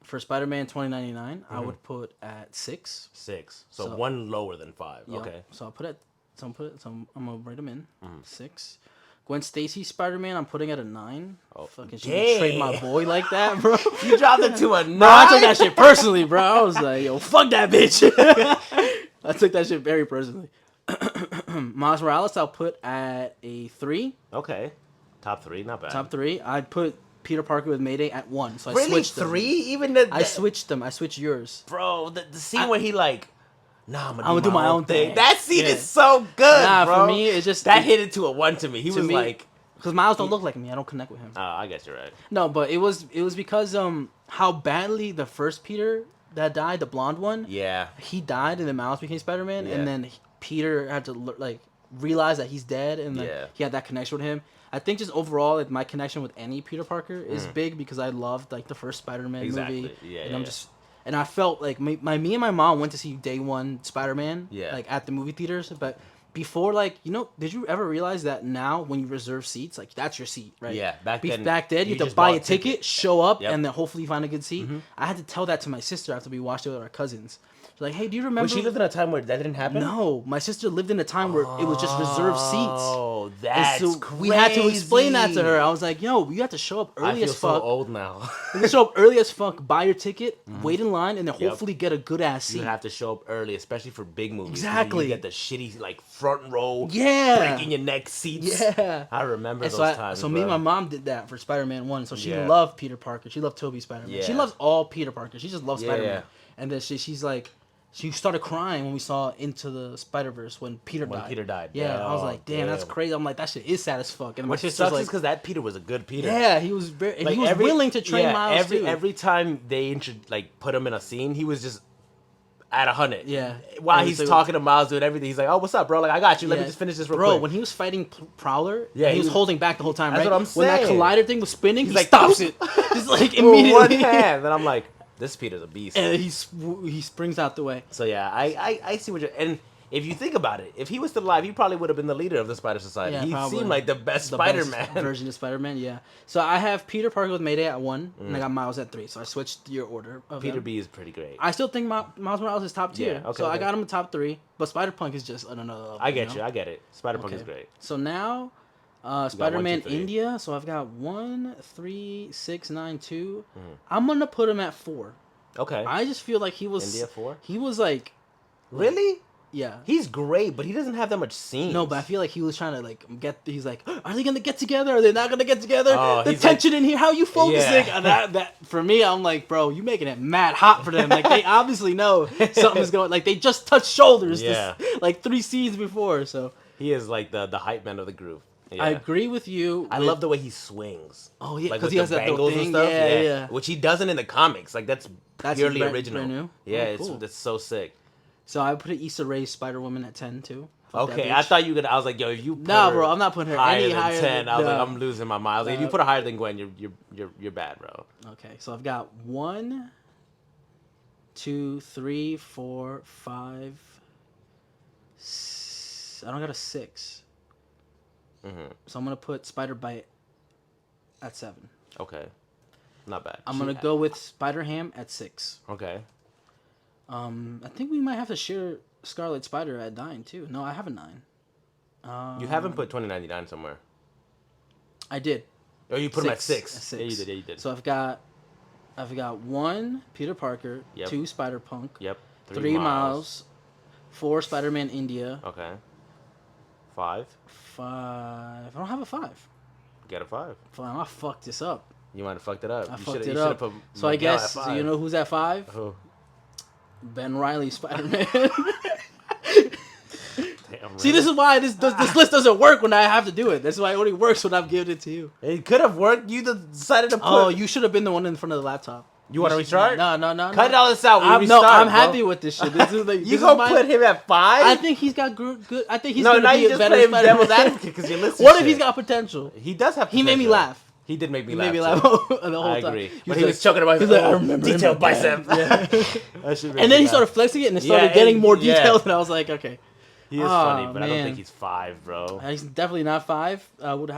for Spider-Man 2099, I would put at 6. 6. So one lower than 5. Yep. Okay. So I'm gonna write them in. 6. Gwen Stacy Spider-Man, I'm putting at a 9. Oh, fucking she betrayed my boy like that, bro. You dropped it to a 9. Bro, I took that shit personally, bro. I was like, yo, fuck that bitch. I took that shit very personally. Miles Morales, I'll put at a 3. Okay. Top 3, not bad. Top 3. I'd put Peter Parker with Mayday at 1. So I really? switched them. 3? Even I switched them. I switched yours. Bro, the scene where he like, nah, I'm gonna do my own thing. That scene is so good, nah, bro. for me, it's just that hit it to a 1 to me. He was like, because Miles don't look like me. I don't connect with him. I guess you're right. No, but it was because how badly the first Peter that died, the blonde one. Yeah. He died, and then Miles became Spider-Man, and then Peter had to like realize that he's dead, and he had that connection with him. I think just overall, like, my connection with any Peter Parker is big because I loved like the first Spider-Man movie. Yeah, and and I felt like me and my mom went to see day 1 Spider-Man like at the movie theaters, but before, like, you know, did you ever realize that now when you reserve seats, like that's your seat, right? Yeah, back then you had to buy a ticket, show up, and then hopefully find a good seat. I had to tell that to my sister after we watched it with our cousins. Like, hey, do you remember? But she lived in a time where that didn't happen? No, my sister lived in a time where it was just reserved seats. Oh, that's crazy. We had to explain that to her. I was like, yo, you have to show up early as fuck. I feel so old now. You show up early as fuck, buy your ticket, wait in line, and then hopefully get a good ass seat. You have to show up early, especially for big movies. Exactly. You get the shitty, like, front row, breaking your neck seats. Yeah. I remember those times. So me and my mom did that for Spider-Man 1. So she loved Peter Parker. She loved Tobey Spider-Man. Yeah. She loves all Peter Parker. She just loves Spider-Man. And then she's like, she started crying when we saw Into the Spider-Verse when Peter died. Yeah, I was like, damn, that's crazy. I'm like, that shit is sad as fuck. And my sister's like, because that Peter was a good Peter. Yeah, he was very, like, he was willing to train Miles too. Every time they put him in a scene, he was just at 100. Yeah. While he's talking to Miles, doing everything, he's like, "Oh, what's up, bro? Like, I got you. Let me just finish this real quick." Bro, when he was fighting Prowler, he was holding back the whole time, that's right? What I'm saying. When that collider thing was spinning, he like, stops it. Just like immediately. One hand. Then I'm like, this Peter's a beast. And he springs out the way. So yeah, I see what you're... And if you think about it, if he was still alive, he probably would have been the leader of the Spider Society. Yeah, he seemed like the best Spider-Man. Best version of Spider-Man, yeah. So I have Peter Parker with Mayday at 1, and I got Miles at 3. So I switched your order of Peter them. B is pretty great. I still think Miles Morales is top tier. Yeah, okay, so I got him in top 3, but Spider-Punk is just another level. I get you. I get it. Spider-Punk is great. So now... Spider-Man India, so I've got 1, 3, 6, 9, 2. I'm gonna put him at 4. Okay. I just feel like he was India 4. He was like, really? Yeah. He's great, but he doesn't have that much scenes. No, but I feel like he was trying to like he's like, are they gonna get together? Are they not gonna get together? Oh, the tension in here, how you focusing? Yeah. That for me, I'm like, bro, you making it mad hot for them. Like they obviously know something's going. Like they just touched shoulders. Yeah. Like 3 scenes before, so he is like the hype man of the group. Yeah. I agree with you. I love the way he swings. Oh yeah, like because he has that little thing. And stuff. Yeah. Which he doesn't in the comics. Like that's purely original. Brand new? Yeah, cool. that's so sick. So I put Issa Rae's Spider-Woman at 10 too. Fuck that Okay, bitch. I thought you could. I was like, yo, if you put Nah, her bro, I'm not putting her higher any than higher 10, than- I was like, nah. I'm losing my mind. I was like, if you put her higher than Gwen, you're bad, bro. Okay, so I've got 1, 2, 3, 4, 5. I don't got a 6. Mm-hmm. So I'm gonna put Spider Bite at 7. Okay, not bad. I'm gonna go with Spider Ham at 6. Okay. I think we might have to share Scarlet Spider at 9 too. No, I have a 9. You haven't put 2099 somewhere. I did. Oh, you put him at 6. At 6. Yeah, you did. Yeah, you did. So I've got 1 Peter Parker, Yep. 2 Spider Punk, Yep. 3 Miles, 4 Spider Man India. Okay. 5. 5. I don't have a 5. Get a 5. Fine, I fucked this up. You might have fucked it up. I You fucked shoulda- it you shoulda up. put So I Miguel guess at so you 5. know who's at 5? Who? Ben Reilly, Spider Man. Damn, See, this is why this list doesn't work when I have to do it. That's why it only works when I've given it to you. It could have worked. You decided to put. Oh, you should have been the one in front of the laptop. You want to restart? No. Cut all this out. We I'm, restart, I'm bro. happy with this shit. This is like, You this is gonna my- put him at 5? I think he's got good. I think he's No, gonna now be you a just better play Spider-Man. devil's advocate because you listen. What to if he's shit. got potential? He does have. He made me potential. laugh. He did make me He laugh. made me too. laugh the whole I time. agree. He But was he like- was choking about he's his like, I remember him detailed like that. bicep. Yeah. That shit made And me then he laugh. started flexing it, and it started Yeah, getting more yeah. detailed. And I was like, okay, He is Oh, funny, but I don't man. think he's 5, bro. he's definitely not 5. I would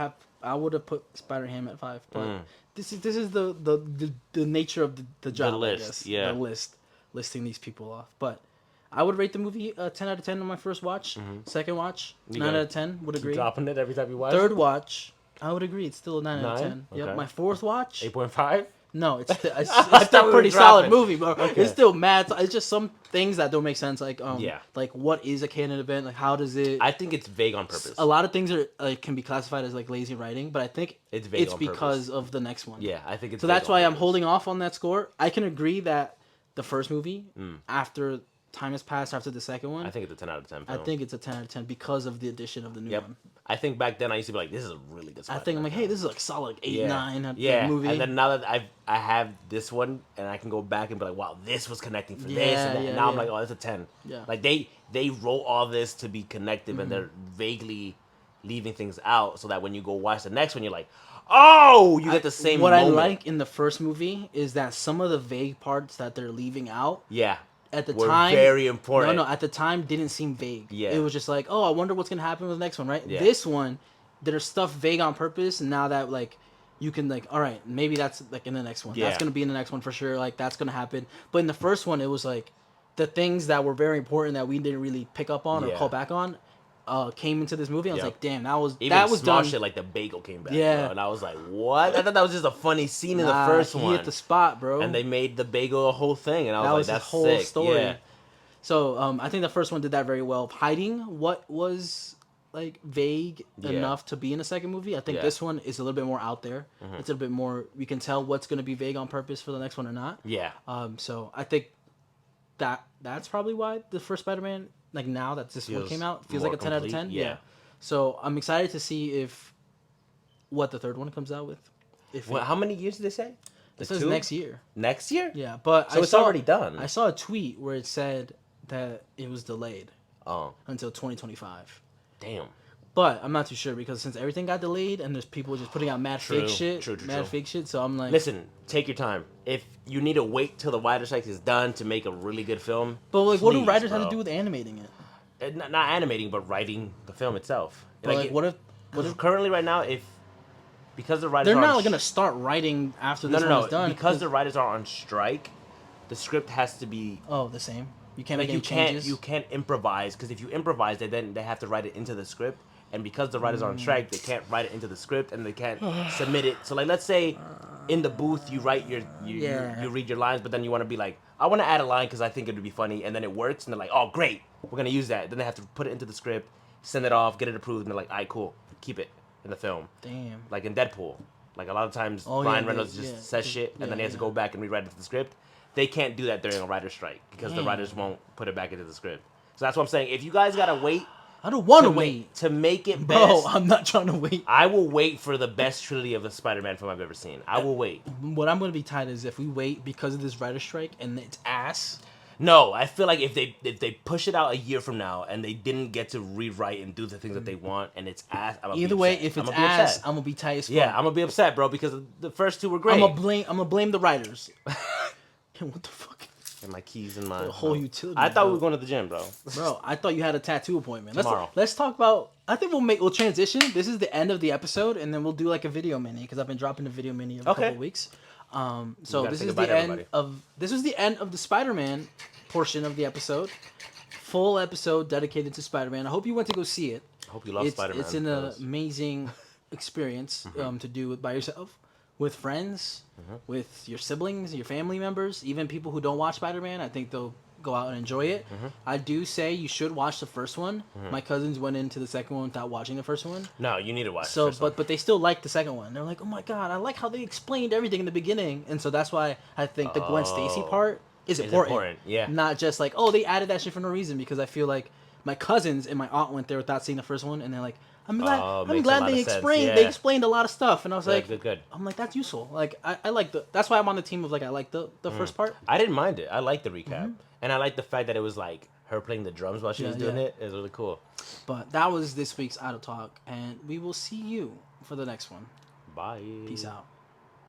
have put Spider Ham at 5. But this is the nature of the job. list, I guess. yeah. The list, listing these people off. But I would rate the movie 10 out of 10 on my first watch. Second watch, You 9 gotta out of 10. Would Keep agree. dropping it every time you watch. Third watch, I would agree. It's still a 9 out of 9? 10. Yep. Okay. My fourth watch, 8.5. no, it's still, it's thought still we a were pretty solid dropping. movie, bro. Okay. It's still mad. It's just some things that don't make sense. Like Yeah. like what is a canon event? Like how does it? I think it's vague on purpose. A lot of things are can be classified as like lazy writing, but I think It's vague on because of the next one. Yeah, I think it's. So vague that's on why I'm purpose. holding off on that score. I can agree that the first movie, after time has passed after the second one, I think it's a 10 out of 10. I Film. think it's a 10 out of 10 because of the addition of the new Yep. one. I think back then I used to be like, this is a really good. I think I'm like, hey, this is like solid 8, yeah. 9 yeah. movie. And then now that I have this one and I can go back and be like, wow, this was connecting for this and that. Yeah, Now I'm yeah. like, oh, it's a 10. Yeah. Like they wrote all this to be connective and they're vaguely leaving things out so that when you go watch the next one, you're like, oh, you get the same. What moment. I like in the first movie is that some of the vague parts that they're leaving out Yeah. at the were time very important. No, at the time didn't seem vague. Yeah. It was just like, oh, I wonder what's gonna happen with the next one, right? Yeah. This one, there's stuff vague on purpose, and now that like you can like, all right, maybe that's like in the next one. Yeah. That's gonna be in the next one for sure. Like that's gonna happen. But in the first one, it was like the things that were very important that we didn't really pick up on or Yeah. call back on. Came into this movie. I was Yep. like, damn, that was Even small done. shit like the bagel came back. Yeah. Bro, and I was like, what? I thought that was just a funny scene in the Nah, first he one. hit the spot, bro. And they made the bagel a whole thing, and I was that like, was that's his whole sick. story. Yeah. So I think the first one did that very well, hiding what was like vague Yeah. enough to be in a second movie. I think Yeah. this one is a little bit more out there. It's a little bit more. We can tell what's going to be vague on purpose for the next one or not. Yeah. So I think that's probably why the first Spider-Man, like now that this one Feels came out, feels more like a 10 out of complete, 10. yeah. So I'm excited to see if what the third one comes out with. If Well, it, how many years did they say? it says two? next year. Next year? Yeah, but So I it's saw, already done. I saw a tweet where it said that it was delayed Oh, until 2025. damn. But I'm not too sure because since everything got delayed and there's people just putting out mad True, fake shit, true. fake shit. So I'm like, Listen, take your time. If you need to wait till the writer strike is done to make a really good film, but like, what do please, writers have bro. to do with animating it? Not animating, but writing the film itself. But like, what if Because currently, right now, because the writers they're are not on gonna start writing after no, this no, one no, is done? because the writers are on strike, the script has to be the same. You can't like make any changes. you can't improvise because if you improvise, then they have to write it into the script, and because the writers are on strike, they can't write it into the script and they can't submit it. So like, let's say in the booth you write you read your lines, but then you want to be like, I want to add a line because I think it would be funny, and then it works, and they're like, oh great, we're gonna use that. Then they have to put it into the script, send it off, get it approved, and they're like, alright, cool, keep it in the film. Damn. Like in Deadpool, like a lot of times Oh, Ryan yeah, Reynolds yeah, just yeah. says shit, and then he has to Yeah. go back and rewrite it to the script. They can't do that during a writer's strike because the Damn. writers won't put it back into the script. So that's what I'm saying. If you guys gotta wait I don't want to to wait, to make it bro. best, I'm not trying to wait. I will wait for the best trilogy of a Spider-Man film I've ever seen. I will wait. What I'm gonna be tight is if we wait because of this writer strike and it's ass. No, I feel like if they push it out a year from now and they didn't get to rewrite and do the things that they want and it's ass, I'm gonna Either be way, upset. if it's I'm gonna be ass, upset. I'm gonna be tight as fuck. Yeah, I'm gonna be upset, bro, because the first two were great. I'm gonna blame the writers. What the fuck? And my keys in my The whole utility. I thought bro. we were going to the gym, bro. Bro, I thought you had a tattoo appointment. Tomorrow. Let's talk about. I think we'll transition. This is the end of the episode, and then we'll do like a video mini because I've been dropping the video mini every couple of weeks. So this is the end of the Spider-Man portion of the episode. Full episode dedicated to Spider-Man. I hope you went to go see it. I hope you love Spider-Man. It's an amazing experience to do it by yourself, with friends, with your siblings, your family members, even people who don't watch Spider-Man. I think they'll go out and enjoy it. I do say you should watch the first one. My cousins went into the second one without watching the first one. No, you need to watch the first one. But they still liked the second one. They're like, oh my god, I like how they explained everything in the beginning. And so that's why I think the Gwen Stacy part is important. Yeah. Not just like, oh, they added that shit for no reason, because I feel like my cousins and my aunt went there without seeing the first one, and they're like, I'm glad they explained a lot of stuff, and I was like, good. I'm like, that's useful. Like I like that's why I'm on the team of like I like the first part. I didn't mind it. I liked the recap, and I liked the fact that it was like her playing the drums while she was doing it. It was really cool. But that was this week's IdleTalk, and we will see you for the next one. Bye. Peace out.